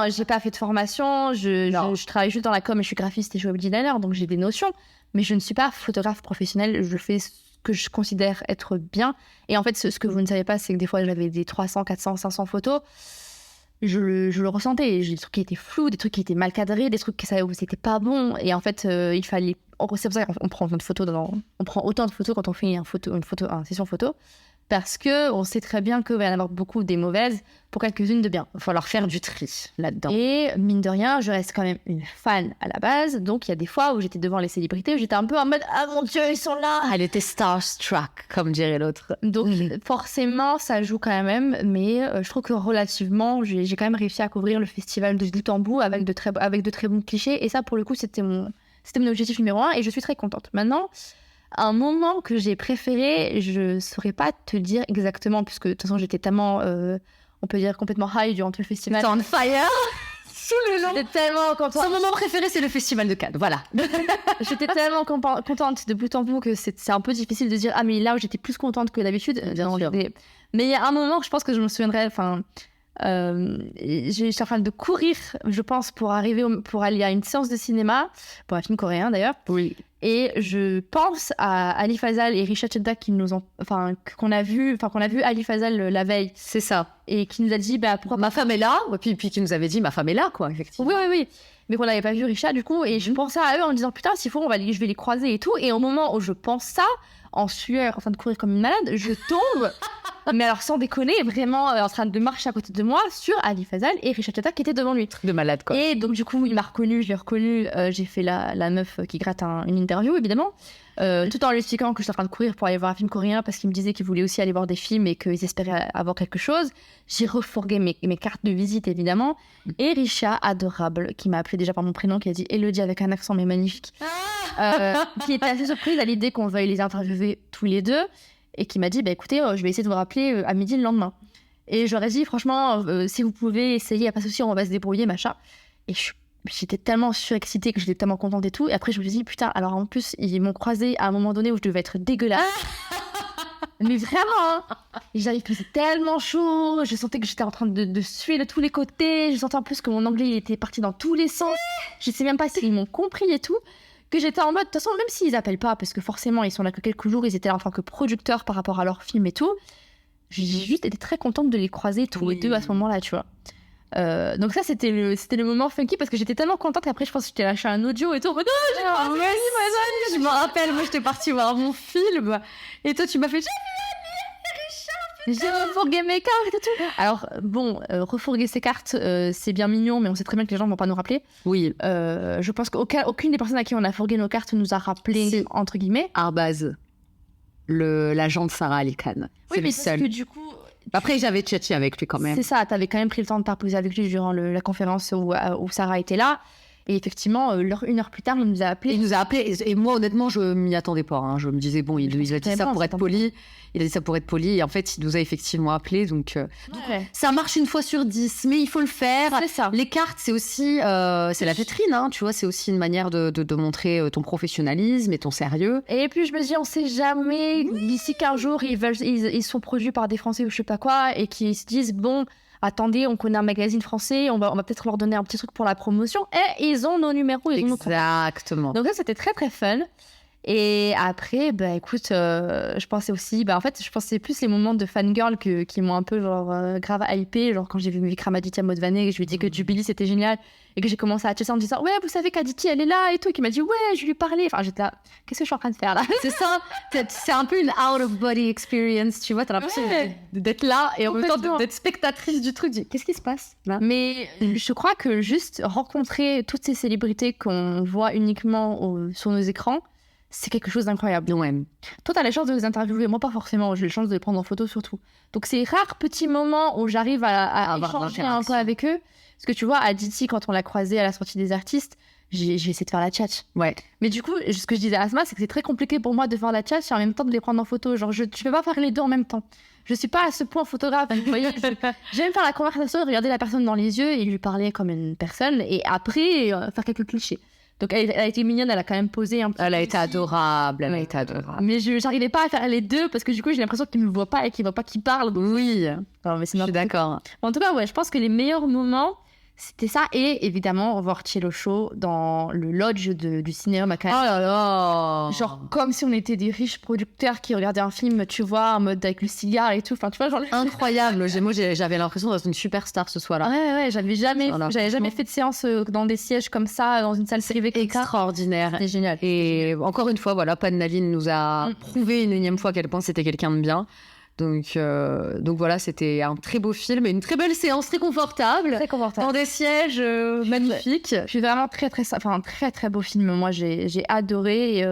S2: j'ai pas fait de formation. Je travaille juste dans la com et je suis graphiste et je suis web designer, donc j'ai des notions. Mais je ne suis pas photographe professionnel. Je fais ce que je considère être bien. Et en fait, ce que vous ne savez pas, c'est que des fois, j'avais des 300, 400, 500 photos. Je le ressentais. J'ai des trucs qui étaient flous, des trucs qui étaient mal cadrés, des trucs où c'était pas bon. Et en fait, il fallait... C'est pour ça qu'on prend autant de photos on prend autant de photos quand on fait une session photo. Parce qu'on sait très bien qu'il va y en avoir beaucoup des mauvaises pour quelques-unes de bien.
S1: Il va falloir faire du tri là-dedans.
S2: Et mine de rien, je reste quand même une fan à la base. Donc il y a des fois où j'étais devant les célébrités, où j'étais un peu en mode « Ah mon Dieu, ils sont là !»
S1: Elle était starstruck, comme dirait l'autre.
S2: Donc forcément, ça joue quand même. Mais je trouve que relativement, j'ai quand même réussi à couvrir le festival de bout en bout avec de très bons clichés. Et ça, pour le coup, c'était mon objectif numéro 1 et je suis très contente. Maintenant... Un moment que j'ai préféré, je saurais pas te dire exactement, puisque de toute façon j'étais tellement, on peut dire complètement high durant tout le festival.
S1: T'es on fire sous le long.
S2: J'étais tellement contente.
S1: Son moment préféré, c'est le festival de Cannes, voilà.
S2: J'étais tellement contente de bout en bout que c'est un peu difficile de dire ah mais là où j'étais plus contente que d'habitude.
S1: Bien sûr.
S2: Mais il y a un moment que je pense que je me souviendrai. Enfin, j'étais en train de courir, je pense, pour aller à une séance de cinéma, pour un film coréen d'ailleurs.
S1: Oui.
S2: Et je pense à Ali Fazal et Risha Chedda qu'on a vu Ali Fazal la veille.
S1: C'est ça.
S2: Et qui nous a dit pourquoi
S1: ma femme est là, puis qui nous avait dit ma femme est là, quoi, effectivement.
S2: Oui. Mais qu'on n'avait pas vu Risha du coup, et je pensais à eux en me disant putain, s'il faut, je vais les croiser et tout. Et au moment où je pense ça, en sueur, en train de courir comme une malade, je tombe. Mais alors sans déconner, vraiment en train de marcher à côté de moi sur Ali Fazal et Risha Chedda qui était devant lui.
S1: De malade, quoi.
S2: Et donc du coup, il m'a reconnue, je l'ai reconnue. J'ai fait la meuf qui gratte une interview, évidemment. Tout en lui expliquant que j'étais en train de courir pour aller voir un film coréen parce qu'il me disait qu'il voulait aussi aller voir des films et qu'ils espéraient avoir quelque chose. J'ai refourgué mes cartes de visite, évidemment. Et Risha, adorable, qui m'a appelée déjà par mon prénom, qui a dit Elodie avec un accent mais magnifique, qui était assez surprise à l'idée qu'on veuille les interviewer tous les deux et qui m'a dit écoutez, je vais essayer de vous rappeler à midi le lendemain. Et j'aurais dit franchement, si vous pouvez essayer, il n'y a pas de souci, on va se débrouiller, machin. Et j'étais tellement surexcitée que j'étais tellement contente et tout. Et après, je me suis dit, putain, alors en plus, ils m'ont croisée à un moment donné où je devais être dégueulasse. Mais vraiment, j'avais faisait tellement chaud. Je sentais que j'étais en train de suer de tous les côtés. Je sentais en plus que mon anglais il était parti dans tous les sens. Je sais même pas s'ils m'ont compris et tout. Que j'étais en mode, de toute façon, même s'ils appellent pas, parce que forcément, ils sont là que quelques jours, ils étaient là en tant que producteurs par rapport à leur film et tout. J'ai juste été très contente de les croiser tous les deux à ce moment-là, tu vois. Donc ça, c'était le moment funky parce que j'étais tellement contente qu'après, je pense que je t'ai lâché un audio et tout.
S1: Je me rappelle, moi, j'étais partie voir mon film et toi, tu m'as fait
S2: j'ai refourgué mes cartes et tout. Alors, bon, refourguer ses cartes, c'est bien mignon, mais on sait très bien que les gens ne vont pas nous rappeler.
S1: Oui.
S2: Je pense qu'aucune des personnes à qui on a fourgué nos cartes nous a rappelé, entre guillemets.
S1: Arbaz, l'agent de Sarah Ali Khan.
S2: Oui, mais parce que du coup...
S1: Après, j'avais tchatché avec lui quand même.
S2: C'est ça, t'avais quand même pris le temps de t'imposer avec lui durant la conférence où Sarah était là. Et effectivement, une heure plus tard, il nous a appelé.
S1: Il nous a appelé. Et moi, honnêtement, je m'y attendais pas. Hein. Je me disais, bon, il a dit ça pour être poli. Il a dit ça pour être poli. Et en fait, il nous a effectivement appelé. Donc, ça marche une fois sur 10. Mais il faut le faire.
S2: C'est ça.
S1: Les cartes, c'est aussi... c'est la vitrine, hein, tu vois. C'est aussi une manière de montrer ton professionnalisme et ton sérieux.
S2: Et puis, je me dis, on sait jamais. D'ici qu'un jour, ils sont produits par des Français ou je sais pas quoi. Et qu'ils se disent, bon... Attendez, on connaît un magazine français, on va peut-être leur donner un petit truc pour la promotion. Et ils ont nos numéros.
S1: Exactement.
S2: Donc ça, c'était très très fun. Et après, bah écoute, je pensais aussi, bah en fait, je pensais plus les moments de fangirl qui m'ont un peu genre grave hypé, genre quand j'ai vu Vikramaditya Modvane et que je lui ai dit que Jubilee c'était génial et que j'ai commencé à chasser en me disant ouais, vous savez qu'Aditi elle est là et tout, et qui m'a dit ouais, je lui ai parlé. Enfin, j'étais là, qu'est-ce que je suis en train de faire là?
S1: C'est ça, c'est un peu une out of body experience, tu vois, t'as l'impression d'être là et en même temps d'être spectatrice du truc. Qu'est-ce qui se passe là?
S2: Mais je crois que juste rencontrer toutes ces célébrités qu'on voit uniquement sur nos écrans, c'est quelque chose d'incroyable.
S1: Ouais.
S2: Toi, t'as la chance de les interviewer, moi pas forcément, j'ai la chance de les prendre en photo surtout. Donc c'est rares petits moments où j'arrive à échanger un peu avec eux. Parce que tu vois, Aditi, quand on l'a croisée à la sortie des artistes, j'ai essayé de faire la tchatch.
S1: Ouais.
S2: Mais du coup, ce que je disais à Asma, c'est que c'est très compliqué pour moi de faire la tchatch et en même temps de les prendre en photo. Genre, je peux pas faire les deux en même temps. Je suis pas à ce point photographe. Vous voyez, j'aime faire la conversation, regarder la personne dans les yeux et lui parler comme une personne et après faire quelques clichés. Donc elle a été mignonne, elle a quand même posé un peu.
S1: Elle a été adorable, elle a été adorable.
S2: Mais j'arrivais pas à faire les deux parce que du coup j'ai l'impression qu'il me voit pas et qu'il voit pas qui parle.
S1: Oui,
S2: non, mais c'est
S1: je suis d'accord.
S2: En tout cas, ouais, je pense que les meilleurs moments, c'était ça. Et évidemment, voir Cello Show dans le lodge du cinéma Macan.
S1: Oh là là.
S2: Genre comme si on était des riches producteurs qui regardaient un film, tu vois, en mode avec le cigare et tout. Enfin, tu vois, genre...
S1: Incroyable. Moi, j'avais l'impression d'être une superstar ce soir-là.
S2: Ouais, j'avais jamais fait de séance dans des sièges comme ça, dans une salle privée.
S1: Extraordinaire.
S2: C'était génial.
S1: Et encore une fois, voilà, Padnaline nous a prouvé une énième fois à quel point c'était quelqu'un de bien. Donc voilà, c'était un très beau film et une très belle séance, très confortable.
S2: Très confortable.
S1: Dans des sièges magnifiques.
S2: Puis vraiment un très très beau film. Moi, j'ai adoré.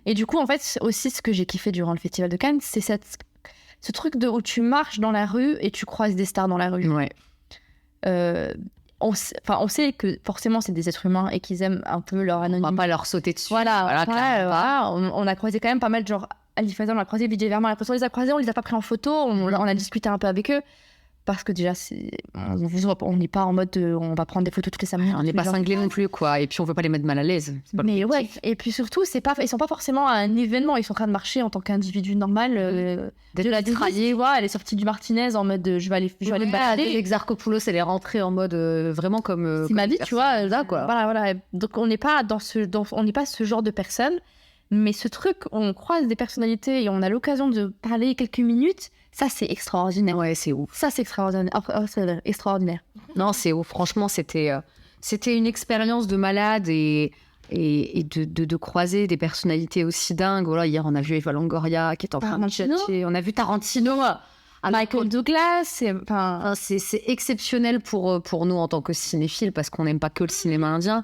S2: Et du coup, en fait, aussi ce que j'ai kiffé durant le Festival de Cannes, c'est ce truc où tu marches dans la rue et tu croises des stars dans la rue.
S1: Ouais.
S2: On sait que forcément c'est des êtres humains et qu'ils aiment un peu leur anonymat.
S1: On va pas leur sauter dessus.
S2: Voilà, on a croisé quand même pas mal, genre Ali Fazal, on a croisé Vijay Verma, on les a croisés, on les a pas pris en photo, on a discuté un peu avec eux. Parce que déjà, on n'est pas en mode on va prendre des photos toutes les 5 minutes.
S1: On n'est pas cinglés non plus, quoi. Et puis, on veut pas les mettre mal à l'aise.
S2: Mais ouais, et puis surtout, ils sont pas forcément à un événement, ils sont en train de marcher en tant qu'individu normal.
S1: D'être
S2: distraillé, elle est sortie du Martinez en mode je vais aller me balader.
S1: Exarchopoulos, elle est rentrée en mode vraiment comme.
S2: C'est ma vie, tu vois.
S1: Là, quoi.
S2: Voilà. Donc, on n'est pas on n'est pas ce genre de personne. Mais ce truc, on croise des personnalités et on a l'occasion de parler quelques minutes, ça c'est extraordinaire.
S1: Ouais, c'est ouf.
S2: Ça c'est extraordinaire. C'est extraordinaire.
S1: Non, c'est ouf. Franchement, c'était une expérience de malade et de croiser des personnalités aussi dingues. Voilà, hier, on a vu Eva Longoria qui est en train de chercher. On a vu Tarantino.
S2: Michael Douglas.
S1: C'est exceptionnel pour nous en tant que cinéphiles parce qu'on n'aime pas que le cinéma indien.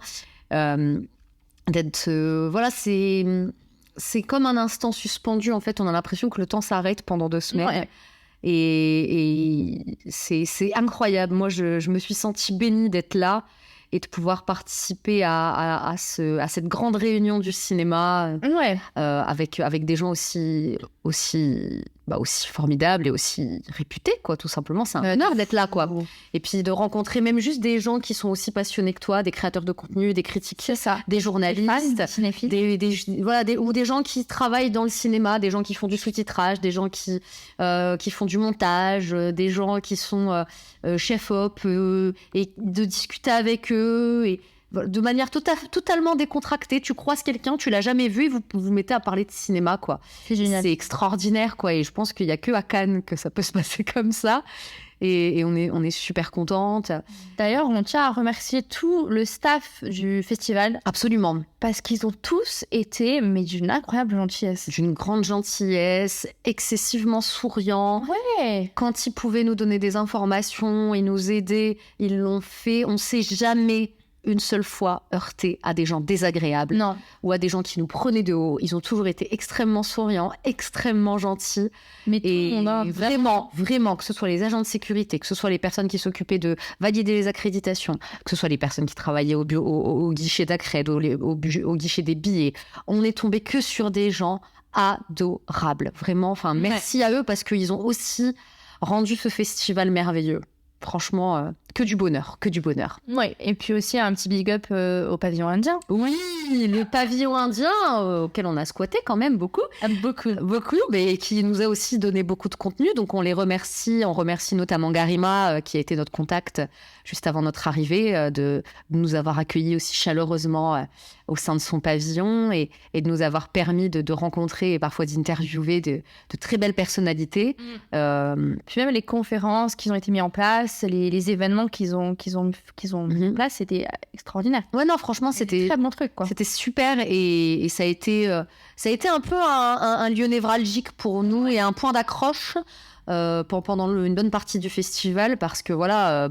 S1: Voilà, c'est comme un instant suspendu. En fait, on a l'impression que le temps s'arrête pendant 2 semaines. Ouais. Et c'est incroyable. Moi, je me suis sentie bénie d'être là et de pouvoir participer à cette grande réunion du cinéma avec des gens aussi formidables et aussi réputés, quoi, tout simplement. C'est un honneur d'être là, quoi. Et puis de rencontrer même juste des gens qui sont aussi passionnés que toi, des créateurs de contenu, des critiques, des journalistes, ou des gens qui travaillent dans le cinéma, des gens qui font du sous-titrage, des gens qui font du montage, des gens qui sont chef-op, et de discuter avec eux et de manière totalement décontractée. Tu croises quelqu'un, tu l'as jamais vu et vous vous mettez à parler de cinéma, quoi.
S2: C'est génial.
S1: C'est extraordinaire, quoi. Et je pense qu'il y a que à Cannes que ça peut se passer comme ça. Et on est super contente.
S2: D'ailleurs, on tient à remercier tout le staff du festival.
S1: Absolument.
S2: Parce qu'ils ont tous été, mais d'une incroyable gentillesse.
S1: D'une grande gentillesse, excessivement souriants.
S2: Ouais.
S1: Quand ils pouvaient nous donner des informations et nous aider, ils l'ont fait. On ne s'est jamais une seule fois heurté à des gens désagréables.
S2: Non.
S1: Ou à des gens qui nous prenaient de haut. Ils ont toujours été extrêmement souriants, extrêmement gentils.
S2: Mais
S1: vraiment, que ce soit les agents de sécurité, que ce soit les personnes qui s'occupaient de valider les accréditations, que ce soit les personnes qui travaillaient au guichet d'accred, au guichet des billets, on n'est tombé que sur des gens adorables. Vraiment, merci à eux parce qu'ils ont aussi rendu ce festival merveilleux. franchement, que du bonheur, que du bonheur.
S2: Ouais, et puis aussi un petit big up au pavillon indien.
S1: Oui, le pavillon indien auquel on a squatté quand même beaucoup. Beaucoup, mais qui nous a aussi donné beaucoup de contenu. Donc on les remercie. On remercie notamment Garima, qui a été notre contact juste avant notre arrivée, de nous avoir accueillis aussi chaleureusement au sein de son pavillon et de nous avoir permis de rencontrer et parfois d'interviewer de très belles personnalités.
S2: Puis même les conférences qui ont été mises en place, les événements qu'ils ont mis en place, c'était extraordinaire.
S1: Ouais, non, franchement, c'était
S2: très bon truc, quoi.
S1: C'était super et ça a été un peu un lieu névralgique pour nous et un point d'accroche pendant une bonne partie du festival parce que voilà,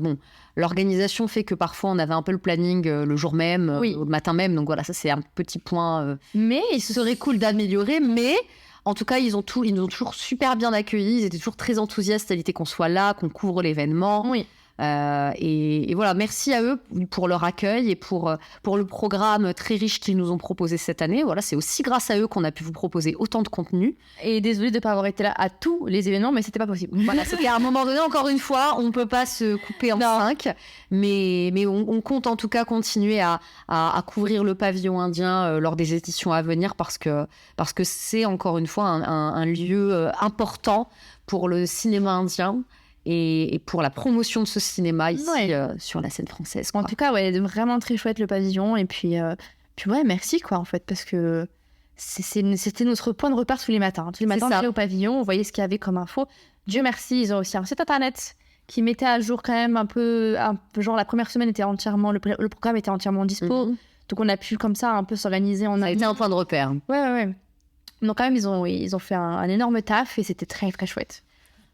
S1: l'organisation fait que parfois on avait un peu le planning le jour même, le matin même, donc voilà, ça c'est un petit point.
S2: Mais
S1: il serait cool d'améliorer, mais en tout cas, ils nous ont toujours super bien accueillis, ils étaient toujours très enthousiastes à l'idée qu'on soit là, qu'on couvre l'événement.
S2: Oui.
S1: Et voilà, merci à eux pour leur accueil et pour le programme très riche qu'ils nous ont proposé cette année. Voilà, c'est aussi grâce à eux qu'on a pu vous proposer autant de contenu.
S2: Et désolée de ne pas avoir été là à tous les événements, mais c'était pas possible.
S1: Voilà, c'était à un moment donné, encore une fois, on ne peut pas se couper en 5, mais on compte en tout cas continuer à couvrir le pavillon indien lors des éditions à venir parce que c'est encore une fois un lieu important pour le cinéma indien. Et pour la promotion de ce cinéma ici sur la scène française. Quoi.
S2: En tout cas, vraiment très chouette le pavillon. Et puis merci quoi en fait, parce que c'était notre point de repère tous les matins. Tous les matins, on allait au pavillon, on voyait ce qu'il y avait comme info. Dieu merci, ils ont aussi un site internet qui mettait à jour quand même un peu genre la première semaine était entièrement, le programme était entièrement dispo. Donc on a pu comme ça un peu s'organiser.
S1: Ça a été un point de repère.
S2: Ouais. Donc quand même, ils ont fait un énorme taf et c'était très très chouette.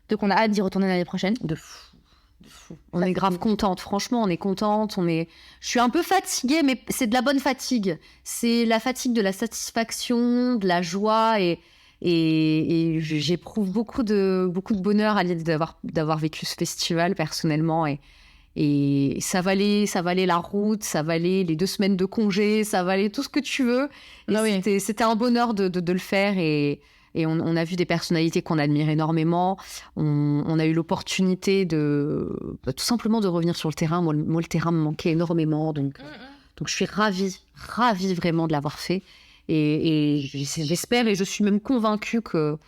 S2: Donc on a hâte d'y retourner l'année prochaine.
S1: De fou. On est grave contente, franchement, on est contente. Je suis un peu fatiguée, mais c'est de la bonne fatigue. C'est la fatigue de la satisfaction, de la joie et j'éprouve beaucoup de bonheur à l'idée d'avoir vécu ce festival personnellement et ça valait la route, ça valait les 2 semaines de congé, ça valait tout ce que tu veux. C'était un bonheur de le faire et on a vu des personnalités qu'on admire énormément. On a eu l'opportunité tout simplement de revenir sur le terrain. Moi, le terrain me manquait énormément. Donc je suis ravie vraiment de l'avoir fait. Et j'espère et je suis même convaincue qu'on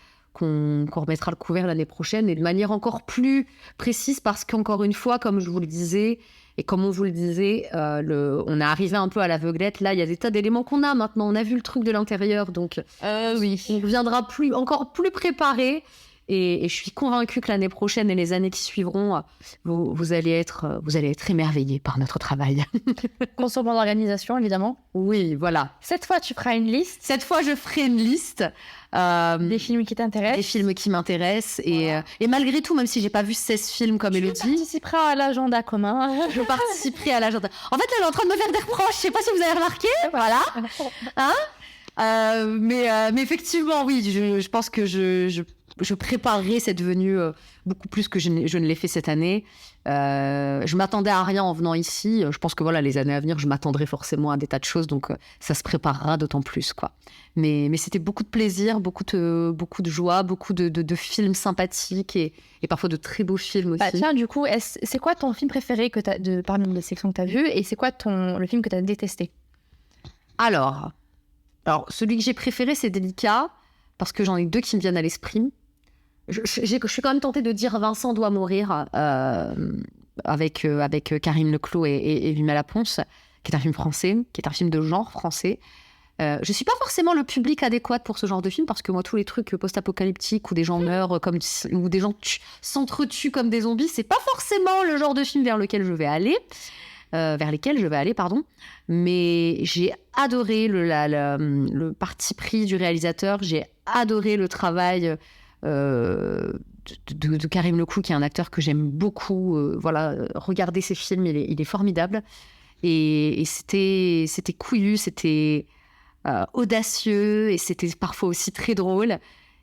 S1: remettra le couvert l'année prochaine et de manière encore plus précise parce qu'encore une fois, comme je vous le disais, et comme on vous le disait, on est arrivé un peu à l'aveuglette. Là, il y a des tas d'éléments qu'on a maintenant. On a vu le truc de l'intérieur, donc on viendra encore plus préparé. Et je suis convaincue que l'année prochaine et les années qui suivront, vous allez être émerveillés par notre travail.
S2: Concernant l'organisation, évidemment.
S1: Oui, voilà.
S2: Cette fois, tu feras une liste.
S1: Cette fois, je ferai une liste.
S2: Des films qui t'intéressent.
S1: Des films qui m'intéressent. Voilà. Et malgré tout, même si j'ai pas vu 16 films comme Élodie...
S2: Je participerai à l'agenda commun.
S1: Je participerai à l'agenda. En fait, là, elle est en train de me faire des reproches. Je sais pas si vous avez remarqué. Voilà. Mais effectivement, oui, je pense que je préparerai cette venue beaucoup plus que je ne l'ai fait cette année. Je m'attendais à rien en venant ici. Je pense que voilà, les années à venir, je m'attendrai forcément à des tas de choses, donc ça se préparera d'autant plus, quoi. Mais c'était beaucoup de plaisir, beaucoup de joie, beaucoup de films sympathiques et parfois de très beaux films aussi.
S2: Tiens, du coup, c'est quoi ton film préféré parmi les sections que tu as vues et c'est quoi le film que tu as détesté? Alors, celui que j'ai préféré, c'est délicat parce que j'en ai 2 qui me viennent à l'esprit. Je suis quand même tentée de dire Vincent doit mourir avec Karim Leclaux et Vima Laponce, qui est un film français, qui est un film de genre français. Je suis pas forcément le public adéquat pour ce genre de film parce que moi, tous les trucs post-apocalyptiques où des gens meurent ou des gens s'entretuent comme des zombies, c'est pas forcément le genre de film vers lesquels je vais aller, pardon. Mais j'ai adoré le parti pris du réalisateur, j'ai adoré le travail de Karim Leclaux, qui est un acteur que j'aime beaucoup. Regardez ses films, il est formidable. Et c'était couillu, c'était audacieux, et c'était parfois aussi très drôle.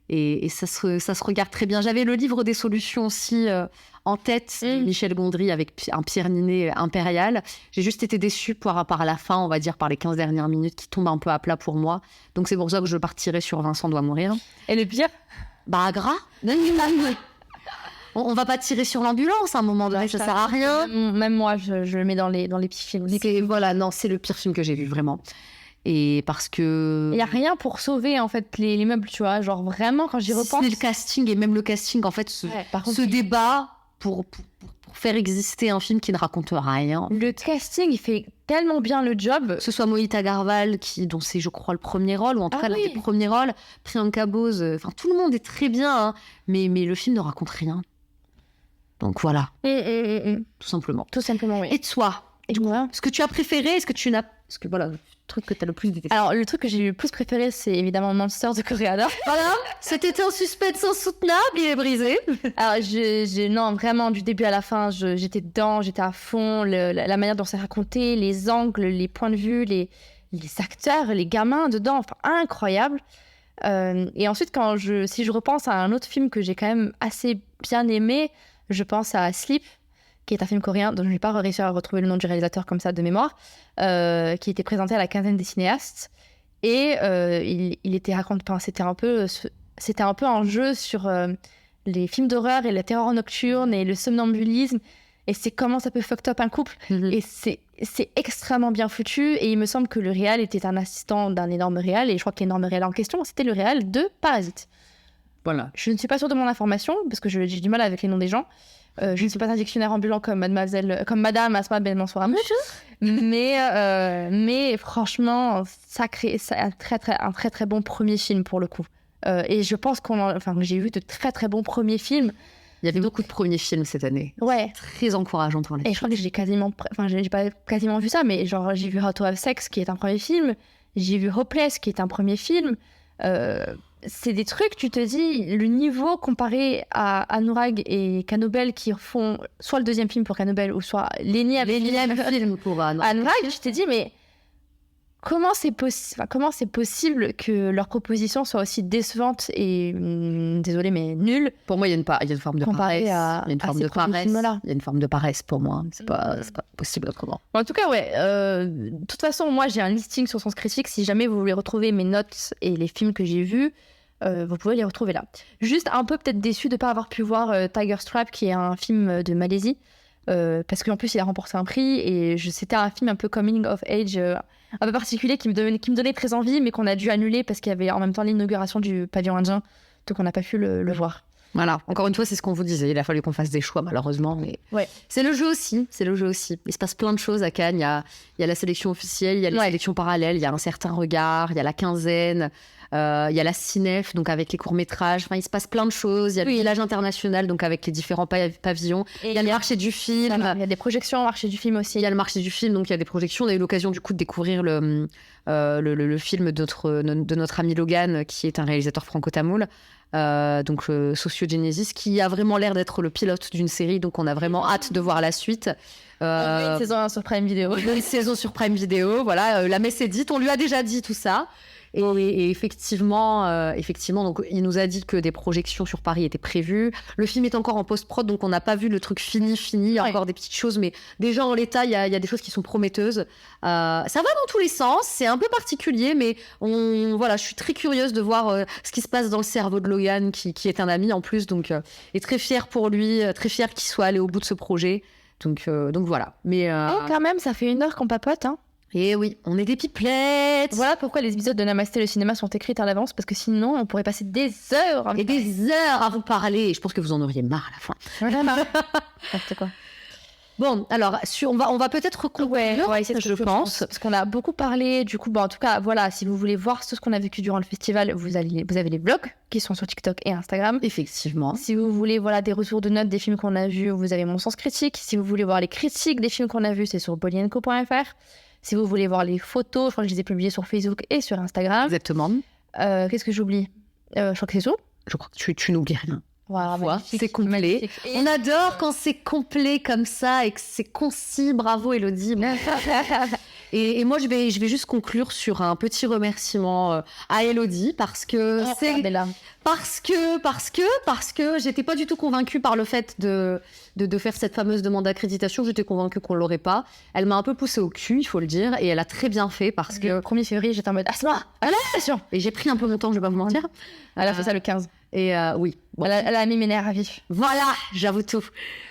S2: Et ça se regarde très bien. J'avais le livre des solutions aussi en tête, de Michel Gondry, avec un Pierre Ninet impérial. J'ai juste été déçue par la fin, on va dire, par les 15 dernières minutes, qui tombent un peu à plat pour moi. Donc c'est pour ça que je partirai sur Vincent doit mourir. Et le pire?
S1: Gras. On va pas tirer sur l'ambulance à un moment donné, ça sert à rien.
S2: Même moi, je le mets dans les petits films.
S1: Voilà, non, c'est le pire film que j'ai vu, vraiment. Et parce que...
S2: Il n'y a rien pour sauver, en fait, les meubles, tu vois. Genre, vraiment, quand j'y repense...
S1: C'est le casting, et même le casting, en fait, se débat pour faire exister un film qui ne raconte rien.
S2: Le casting, il fait tellement bien le job.
S1: Que ce soit Mohit Agarwal, dont c'est, je crois, le premier rôle, ou en tout cas l'un des premiers rôles, Priyanka Bose, enfin, tout le monde est très bien, hein, mais le film ne raconte rien. Donc voilà, tout simplement.
S2: Tout simplement, oui.
S1: Et toi, ce que tu as préféré, est-ce que tu n'as... Parce que voilà, le truc que tu as le plus détesté.
S2: Alors, le truc que j'ai le plus préféré, c'est évidemment Monsters de Koreeda.
S1: Voilà, c'était un suspense insoutenable, il est brisé.
S2: Alors, non, vraiment, du début à la fin, j'étais dedans, j'étais à fond. La manière dont c'est raconté, les angles, les points de vue, les acteurs, les gamins dedans, enfin, incroyable. Et ensuite, si je repense à un autre film que j'ai quand même assez bien aimé, je pense à Sleep, qui est un film coréen dont je n'ai pas réussi à retrouver le nom du réalisateur comme ça de mémoire, qui était présenté à la quinzaine des cinéastes. Et il était c'était un peu un jeu sur les films d'horreur et la terreur nocturne et le somnambulisme. Et c'est comment ça peut fuck up un couple. Et c'est extrêmement bien foutu. Et il me semble que le réal était un assistant d'un énorme réal. Et je crois que l'énorme réal en question, c'était le réal de Parasite.
S1: Voilà.
S2: Je ne suis pas sûre de mon information, parce que j'ai du mal avec les noms des gens. Je ne suis pas un dictionnaire ambulant comme Madame Asma Ben Mansour Hamid. Mais franchement, c'est un très très bon premier film pour le coup. Et je pense j'ai vu de très très bons premiers films.
S1: Il y avait beaucoup de premiers films cette année.
S2: Ouais.
S1: Très encourageant pour les films.
S2: Et je crois que j'ai pas quasiment vu ça, mais genre j'ai vu How to Have Sex qui est un premier film. J'ai vu Hopeless qui est un premier film. C'est des trucs, tu te dis, le niveau comparé à Anurag et Kanobel qui font soit le deuxième film pour Kanobel ou soit l'énième
S1: film pour
S2: Anurag, je t'ai dit, mais comment c'est possible que leur proposition soit aussi décevante et, désolée, mais nulle?
S1: Pour moi, il y a une forme de paresse. Il y a une forme de paresse.
S2: Il
S1: y a une forme de paresse pour moi. C'est pas possible autrement.
S2: En tout cas, ouais. De toute façon, moi, j'ai un listing sur Sens Critique. Si jamais vous voulez retrouver mes notes et les films que j'ai vus, vous pouvez les retrouver là. Juste un peu peut-être déçu de ne pas avoir pu voir Tiger Strap, qui est un film de Malaisie, parce qu'en plus il a remporté un prix et c'était un film un peu coming of age, un peu particulier qui me donnait très envie, mais qu'on a dû annuler parce qu'il y avait en même temps l'inauguration du pavillon indien, donc on n'a pas pu le voir.
S1: Voilà, encore une fois, c'est ce qu'on vous disait. Il a fallu qu'on fasse des choix, malheureusement. Mais c'est le jeu aussi. Il se passe plein de choses à Cannes. Il y a la sélection officielle, il y a les sélections parallèles, il y a un certain regard, il y a la quinzaine, il y a la Cinef, donc avec les courts-métrages. Enfin, il se passe plein de choses. Il y a le village international, donc avec les différents pavillons. Il y a le marché du film.
S2: Il y a des projections au marché du film aussi.
S1: Il y a le marché du film, donc il y a des projections. On a eu l'occasion du coup de découvrir le film de notre ami Logan, qui est un réalisateur franco-tamoul. Donc Sociogenesis, qui a vraiment l'air d'être le pilote d'une série, donc on a vraiment hâte de voir la suite.
S2: Une saison sur Prime Video.
S1: Une saison sur Prime Video, voilà, la messe est dite, on lui a déjà dit tout ça. Et effectivement, donc, il nous a dit que des projections sur Paris étaient prévues. Le film est encore en post-prod, donc on n'a pas vu le truc fini. Il y a encore des petites choses, mais déjà en l'état, il y a des choses qui sont prometteuses. Ça va dans tous les sens, c'est un peu particulier, mais je suis très curieuse de voir ce qui se passe dans le cerveau de Logan, qui est un ami en plus, donc et très fière pour lui, très fière qu'il soit allé au bout de ce projet. Donc voilà. Mais
S2: quand même, ça fait 1 heure qu'on papote, hein.
S1: Et oui, on est des pipelettes.
S2: Voilà pourquoi les épisodes de Namasté le cinéma sont écrits à l'avance, parce que sinon on pourrait passer des heures
S1: et des heures à vous parler. Et je pense que vous en auriez marre à la fin.
S2: Vraiment. N'importe quoi.
S1: Bon, alors on va peut-être conclure, je pense,
S2: parce qu'on a beaucoup parlé. Du coup, en tout cas, voilà, si vous voulez voir tout ce qu'on a vécu durant le festival, vous avez les vlogs qui sont sur TikTok et Instagram.
S1: Effectivement.
S2: Si vous voulez des retours de notes des films qu'on a vus, vous avez Mon Sens Critique. Si vous voulez voir les critiques des films qu'on a vus, c'est sur bolyenco.fr. Si vous voulez voir les photos, je crois que je les ai publiées sur Facebook et sur Instagram.
S1: Exactement.
S2: Qu'est-ce que j'oublie ? Je crois que c'est tout.
S1: Je crois que tu n'oublies rien.
S2: Voilà,
S1: c'est complet. On adore quand c'est complet comme ça et que c'est concis. Bravo, Élodie. Et moi, je vais juste conclure sur un petit remerciement à Elodie parce que parce que j'étais pas du tout convaincue par le fait de faire cette fameuse demande d'accréditation. J'étais convaincue qu'on l'aurait pas. Elle m'a un peu poussée au cul, il faut le dire, et elle a très bien fait parce que
S2: Le 1er février, j'étais en mode Asma, attention.
S1: et j'ai pris un peu mon temps, je vais pas vous mentir.
S2: Elle a fait ça le 15.
S1: Et oui, bon.
S2: Elle a mis mes nerfs à vif.
S1: Voilà, j'avoue tout.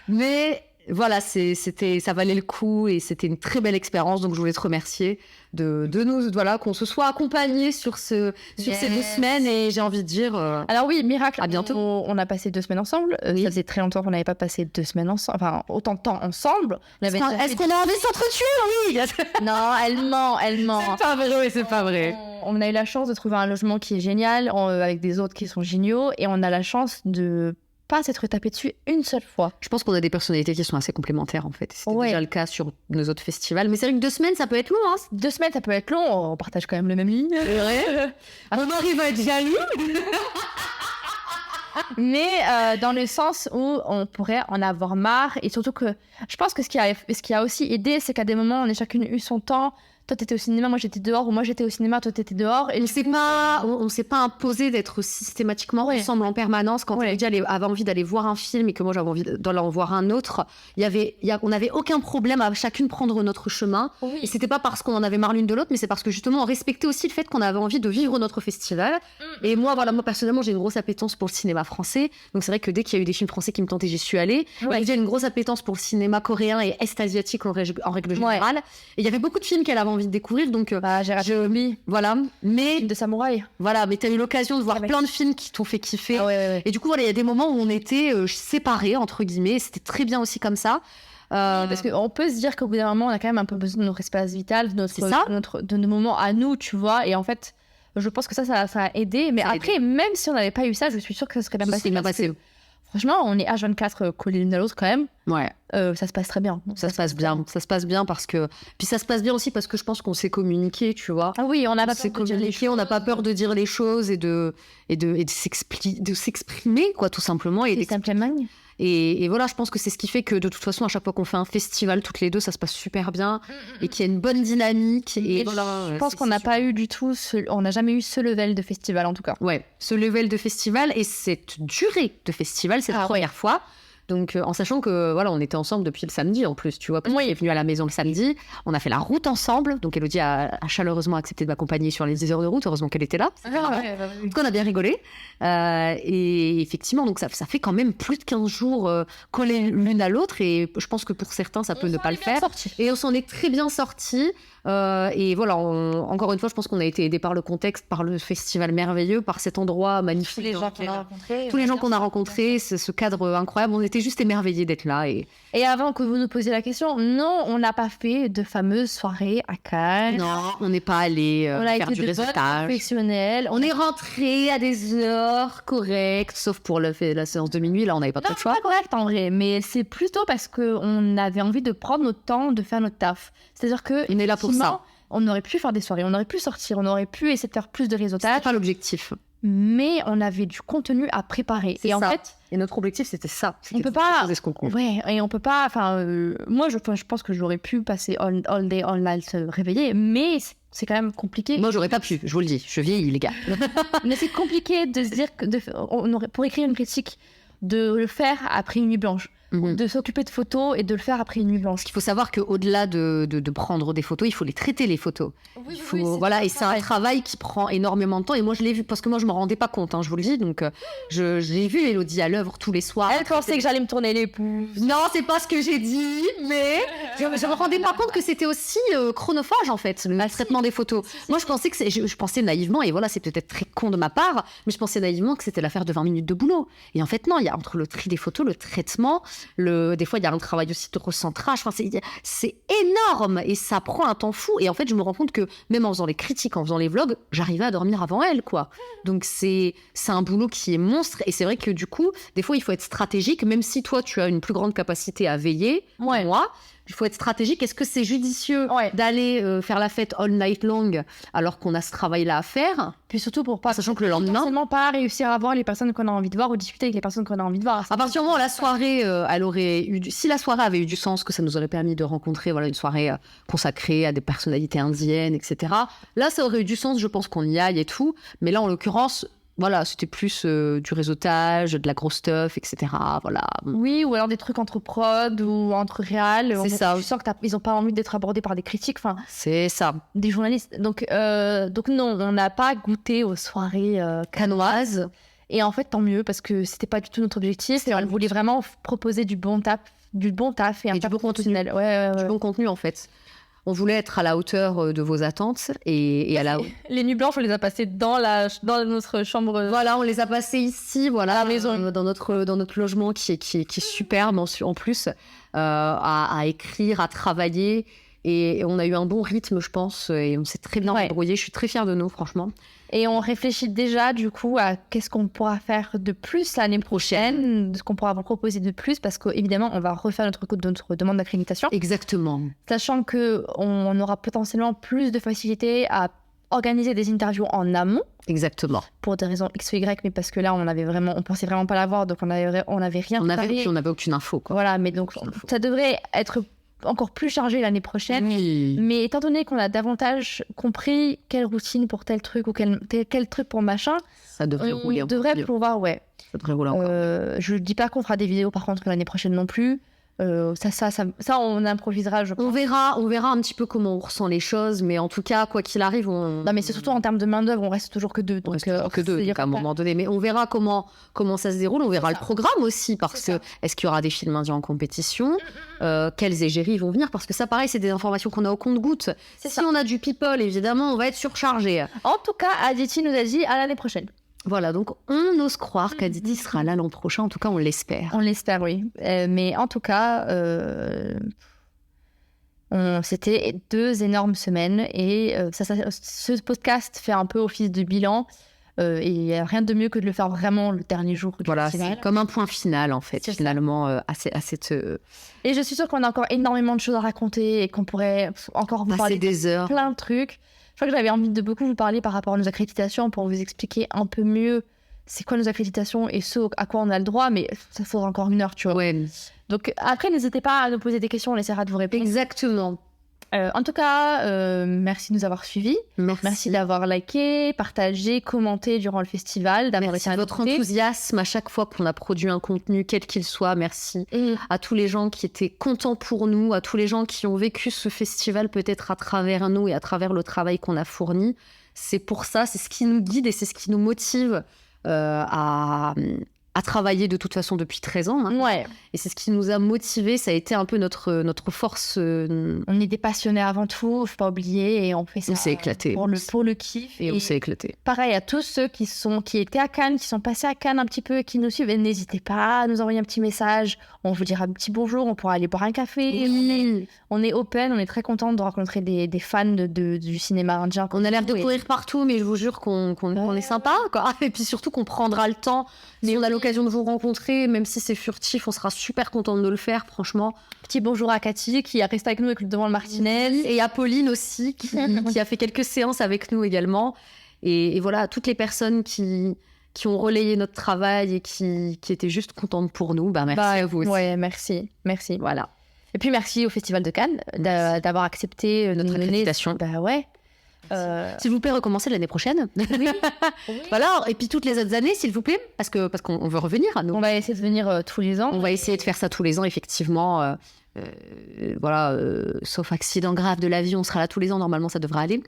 S1: Mais voilà, ça valait le coup et c'était une très belle expérience. Donc je voulais te remercier de nous, voilà, qu'on se soit accompagnés sur ces 2 semaines. Et j'ai envie de dire,
S2: Alors oui, miracle.
S1: À bientôt.
S2: On a passé 2 semaines ensemble.
S1: Oui.
S2: Ça faisait très longtemps qu'on n'avait pas passé 2 semaines ensemble. Enfin, autant de temps ensemble.
S1: est-ce qu'on a envie de s'entretuer? Oui.
S2: Non, elle ment.
S1: C'est pas vrai, c'est pas vrai.
S2: On a eu la chance de trouver un logement qui est génial, avec des autres qui sont géniaux, et on a la chance de pas s'être tapé dessus une seule fois.
S1: Je pense qu'on a des personnalités qui sont assez complémentaires en fait. C'était
S2: Ouais.
S1: déjà le cas sur nos autres festivals. Mais c'est vrai que 2 semaines, ça peut être long. Hein.
S2: 2 semaines, ça peut être long, on partage quand même le même lit.
S1: C'est vrai. Mon mari va être jaloux.
S2: Mais dans le sens où on pourrait en avoir marre, et surtout que je pense que ce qui a aussi aidé, c'est qu'à des moments, on a chacune eu son temps. Toi, t'étais au cinéma, moi j'étais dehors, ou moi j'étais au cinéma, toi t'étais dehors. Et
S1: On s'est pas imposé d'être systématiquement ensemble en permanence. Quand Elodie avait envie d'aller voir un film et que moi j'avais envie d'aller en voir un autre, on n'avait aucun problème à chacune prendre notre chemin.
S2: Oui.
S1: Et c'était pas parce qu'on en avait marre l'une de l'autre, mais c'est parce que justement on respectait aussi le fait qu'on avait envie de vivre notre festival. Et moi personnellement, j'ai une grosse appétence pour le cinéma français. Donc c'est vrai que dès qu'il y a eu des films français qui me tentaient, j'y suis allée.
S2: Ouais.
S1: J'ai une grosse appétence pour le cinéma coréen et est-asiatique en règle générale. Et il y avait beaucoup de films qu'elle avait envie de découvrir, donc
S2: j'ai raté
S1: voilà. Mais
S2: film de samouraï.
S1: voilà, mais t'as eu l'occasion de voir
S2: Ah ouais.
S1: plein de films qui t'ont fait kiffer.
S2: Ah ouais.
S1: Et du coup, voilà, il y a des moments où on était séparés entre guillemets. Et c'était très bien aussi comme ça.
S2: Parce qu'on peut se dire qu'au bout d'un moment, on a quand même un peu besoin de notre espace vital, de nos moments à nous, tu vois. Et en fait, je pense que ça a aidé. Mais
S1: Ça a
S2: après, même si on n'avait pas eu ça, je suis sûre que ça serait bien passé.
S1: bien
S2: parce
S1: passé.
S2: que, franchement, on est H24 collés l'une à l'autre quand même.
S1: Ouais.
S2: Ça se passe très bien.
S1: Ça se passe bien. Ça se passe bien parce que. Puis ça se passe bien aussi parce que je pense qu'on s'est communiqué, tu vois.
S2: Ah oui, on n'a pas
S1: s'est
S2: peur de dire les
S1: communiqué, on n'a pas peur de dire les choses et de s'exprimer, quoi, tout simplement. Et voilà, je pense que c'est ce qui fait que de toute façon, à chaque fois qu'on fait un festival, toutes les deux, ça se passe super bien et qu'il y a une bonne dynamique. Et voilà,
S2: je pense qu'on n'a pas eu du tout, on n'a jamais eu ce level de festival en tout cas.
S1: Ouais, ce level de festival et cette durée de festival, c'est la première fois. Donc, en sachant que, voilà, on était ensemble depuis le samedi, en plus, tu vois, parce qu'elle est venue à la maison le samedi, on a fait la route ensemble, donc Elodie a chaleureusement accepté de m'accompagner sur les 10 heures de route, heureusement qu'elle était là. En tout cas, on a bien rigolé. Et effectivement, donc ça fait quand même plus de 15 jours collés l'une à l'autre, et je pense que pour certains, ça peut ne pas le faire. Et on s'en est très bien sortis. Et voilà, encore une fois, je pense qu'on a été aidés par le contexte, par le festival merveilleux, par cet endroit magnifique.
S2: Tous les gens qu'on a rencontrés.
S1: Tous les gens qu'on a rencontrés, ce cadre incroyable. On était juste émerveillés d'être là. Et
S2: avant que vous nous posiez la question, non, on n'a pas fait de fameuses soirées à Cannes.
S1: non, on n'est pas allé faire du réseautage.
S2: Professionnels.
S1: On est rentré à des heures correctes, sauf pour la séance de minuit. Là, on n'avait pas trop de choix.
S2: C'est pas correct en vrai, mais c'est plutôt parce qu'on avait envie de prendre notre temps de faire notre taf. C'est-à-dire que
S1: on est là pour ça.
S2: On aurait pu faire des soirées, on aurait pu sortir, on aurait pu essayer de faire plus de réseautage.
S1: C'est pas l'objectif.
S2: Mais on avait du contenu à préparer.
S1: Et en fait, notre objectif c'était ça.
S2: On peut pas.
S1: Ce concours.
S2: Ouais, et on peut pas. Enfin, moi, je pense que j'aurais pu passer all day, all night réveillée, mais c'est quand même compliqué.
S1: Moi, j'aurais pas pu. Je vous le dis, je vieillis, les gars.
S2: Mais c'est compliqué de se dire que pour écrire une critique, de le faire après une nuit blanche. De s'occuper de photos et de le faire après une nuit blanche.
S1: Il faut savoir qu'au-delà de prendre des photos, il faut les traiter, les photos. Voilà, et c'est un travail qui prend énormément de temps. Et moi, je l'ai vu, parce que moi, je ne me rendais pas compte, hein, je vous le dis. Donc, j'ai vu Elodie à l'œuvre tous les soirs.
S2: Elle pensait que j'allais me tourner les pouces.
S1: Non, c'est pas ce que j'ai dit, mais je ne me rendais pas compte que c'était aussi chronophage, en fait, le traitement des photos. Moi, je pensais je pensais naïvement, et voilà, c'est peut-être très con de ma part, mais je pensais naïvement que c'était l'affaire de 20 minutes de boulot. Et en fait, non, il y a entre le tri des photos, le traitement, des fois, il y a un travail aussi de recentrage. Enfin, c'est énorme et ça prend un temps fou. Et en fait, je me rends compte que même en faisant les critiques, en faisant les vlogs, j'arrivais à dormir avant elle, quoi. Donc, c'est un boulot qui est monstre. Et c'est vrai que du coup, des fois, il faut être stratégique. Même si toi, tu as une plus grande capacité à veiller, moi, il faut être stratégique. Est-ce que c'est judicieux d'aller faire la fête all night long alors qu'on a ce travail-là à faire?
S2: Puis surtout pour pas,
S1: sachant que le lendemain,
S2: potentiellement pas réussir à voir les personnes qu'on a envie de voir ou discuter avec les personnes qu'on a envie de voir.
S1: À partir du moment où la soirée, elle aurait eu si la soirée avait eu du sens, que ça nous aurait permis de rencontrer une soirée consacrée à des personnalités indiennes, etc. Là, ça aurait eu du sens, je pense qu'on y aille et tout. Mais là, en l'occurrence, voilà, c'était plus du réseautage, de la grosse stuff, etc. Voilà.
S2: Oui, ou alors des trucs entre prod ou entre réal.
S1: C'est ça.
S2: Je sens qu'ils n'ont pas envie d'être abordés par des critiques,
S1: c'est ça.
S2: Des journalistes. Donc non, on n'a pas goûté aux soirées
S1: canoises.
S2: Et en fait, tant mieux, parce que c'était pas du tout notre objectif. Et on voulait vraiment proposer du bon taf et un
S1: du bon contenu.
S2: Du
S1: bon contenu, en fait. On voulait être à la hauteur de vos attentes et à la...
S2: Les nuits blanches, on les a passées dans notre chambre.
S1: Voilà, on les a passées ici, voilà, à la maison, dans notre logement qui est superbe en plus, à écrire, à travailler. Et on a eu un bon rythme, je pense, et on s'est très bien débrouillé. Je suis très fière de nous, franchement.
S2: Et on réfléchit déjà, du coup, à qu'est-ce qu'on pourra faire de plus l'année prochaine, ce qu'on pourra vous proposer de plus, parce qu'évidemment, on va refaire notre demande d'accréditation.
S1: Exactement.
S2: Sachant qu'on aura potentiellement plus de facilité à organiser des interviews en amont.
S1: Exactement.
S2: Pour des raisons X ou Y, mais parce que là, on pensait vraiment pas l'avoir, donc on avait rien préparé.
S1: On n'avait aucune info, quoi.
S2: Voilà, mais donc ça devrait être encore plus chargé l'année prochaine.
S1: Oui.
S2: Mais étant donné qu'on a davantage compris quelle routine pour tel truc ou quel truc pour machin,
S1: ça devrait rouler.
S2: On devrait pouvoir,
S1: Ça devrait rouler encore.
S2: Je ne dis pas qu'on fera des vidéos par contre l'année prochaine non plus. Ça, on improvisera, je pense.
S1: On verra un petit peu comment on ressent les choses, mais en tout cas, quoi qu'il arrive,
S2: Non, mais c'est surtout en termes de main-d'œuvre, on reste toujours que deux.
S1: On reste toujours que deux, donc à un moment donné. Mais on verra comment ça se déroule, on verra le programme aussi, parce que est-ce qu'il y aura des films indiens en compétition, quels égéries vont venir, parce que ça, pareil, c'est des informations qu'on a au compte-gouttes. Si on a du people, évidemment, on va être surchargé.
S2: En tout cas, Aditi nous a dit à l'année prochaine.
S1: Voilà, donc on ose croire qu'Aditi sera là l'an prochain. En tout cas, on l'espère.
S2: On l'espère, oui. Mais en tout cas, c'était 2 énormes semaines. Et ce podcast fait un peu office de bilan. Et il n'y a rien de mieux que de le faire vraiment le dernier jour du festival.
S1: C'est comme un point final, en fait, finalement, à cette...
S2: Et je suis sûre qu'on a encore énormément de choses à raconter et qu'on pourrait encore vous parler
S1: des heures.
S2: Plein de trucs. Je crois que j'avais envie de beaucoup vous parler par rapport à nos accréditations pour vous expliquer un peu mieux c'est quoi nos accréditations et ce à quoi on a le droit, mais ça faudra encore 1 heure, tu vois.
S1: Ouais.
S2: Donc après, n'hésitez pas à nous poser des questions, on essaiera de vous répondre.
S1: Exactement.
S2: En tout cas, merci de nous avoir suivis. Merci d'avoir liké, partagé, commenté durant le festival.
S1: Merci de votre enthousiasme à chaque fois qu'on a produit un contenu, quel qu'il soit. Merci à tous les gens qui étaient contents pour nous, à tous les gens qui ont vécu ce festival peut-être à travers nous et à travers le travail qu'on a fourni. C'est pour ça, c'est ce qui nous guide et c'est ce qui nous motive à travailler de toute façon depuis 13 ans.
S2: Ouais.
S1: Et c'est ce qui nous a motivés, ça a été un peu notre force.
S2: On est des passionnés avant tout, faut pas oublier, et on fait ça.
S1: On s'est éclaté.
S2: Pour le kiff.
S1: Et on s'est éclaté.
S2: Pareil à tous ceux qui étaient à Cannes, qui sont passés à Cannes un petit peu et qui nous suivent, n'hésitez pas à nous envoyer un petit message. On vous dira un petit bonjour, on pourra aller boire un café.
S1: Oui.
S2: On est open, on est très contente de rencontrer des fans du cinéma indien.
S1: On a l'air de courir partout, mais je vous jure qu'on est sympa, quoi. Et puis surtout qu'on prendra le temps. Si on a l'occasion de vous rencontrer, même si c'est furtif, on sera super contente de le faire, franchement.
S2: Petit bonjour à Cathy qui est restée avec nous devant le Martinez.
S1: Et à Pauline aussi, qui a fait quelques séances avec nous également. Et voilà, à toutes les personnes qui ont relayé notre travail et qui étaient juste contentes pour nous, merci à vous aussi.
S2: Ouais, merci.
S1: Voilà.
S2: Et puis merci au Festival de Cannes d'avoir accepté
S1: notre invitation.
S2: Bah ouais.
S1: S'il vous plaît, recommencez l'année prochaine. Oui. Voilà. Et puis toutes les autres années, s'il vous plaît, parce qu'on veut revenir à nous.
S2: On va essayer de venir tous les ans.
S1: On va essayer de faire ça tous les ans, effectivement. Sauf accident grave de l'avion, on sera là tous les ans, normalement ça devrait aller.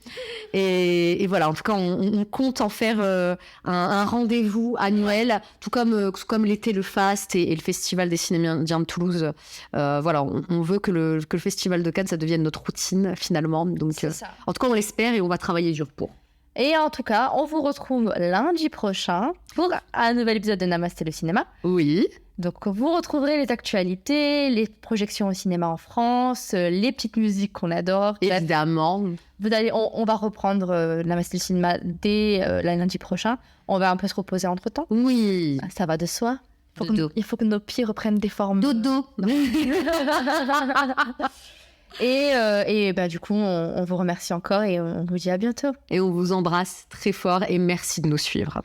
S1: Et voilà, en tout cas, on compte en faire un rendez-vous annuel, tout comme l'était le FAST et le Festival des cinémas indiens de Toulouse. Voilà, on veut que le Festival de Cannes, ça devienne notre routine, finalement. Donc, en tout cas, on l'espère et on va travailler dur pour.
S2: Et en tout cas, on vous retrouve lundi prochain pour un nouvel épisode de Namasté le cinéma.
S1: Oui.
S2: Donc, vous retrouverez les actualités, les projections au cinéma en France, les petites musiques qu'on adore.
S1: Évidemment.
S2: On va reprendre Namasté le cinéma dès lundi prochain. On va un peu se reposer entre-temps.
S1: Oui.
S2: Ça va de soi.
S1: Dodo.
S2: Il faut que nos pieds reprennent des formes.
S1: Dodo.
S2: Et bah, du coup, on vous remercie encore et on vous dit à bientôt.
S1: Et on vous embrasse très fort et merci de nous suivre.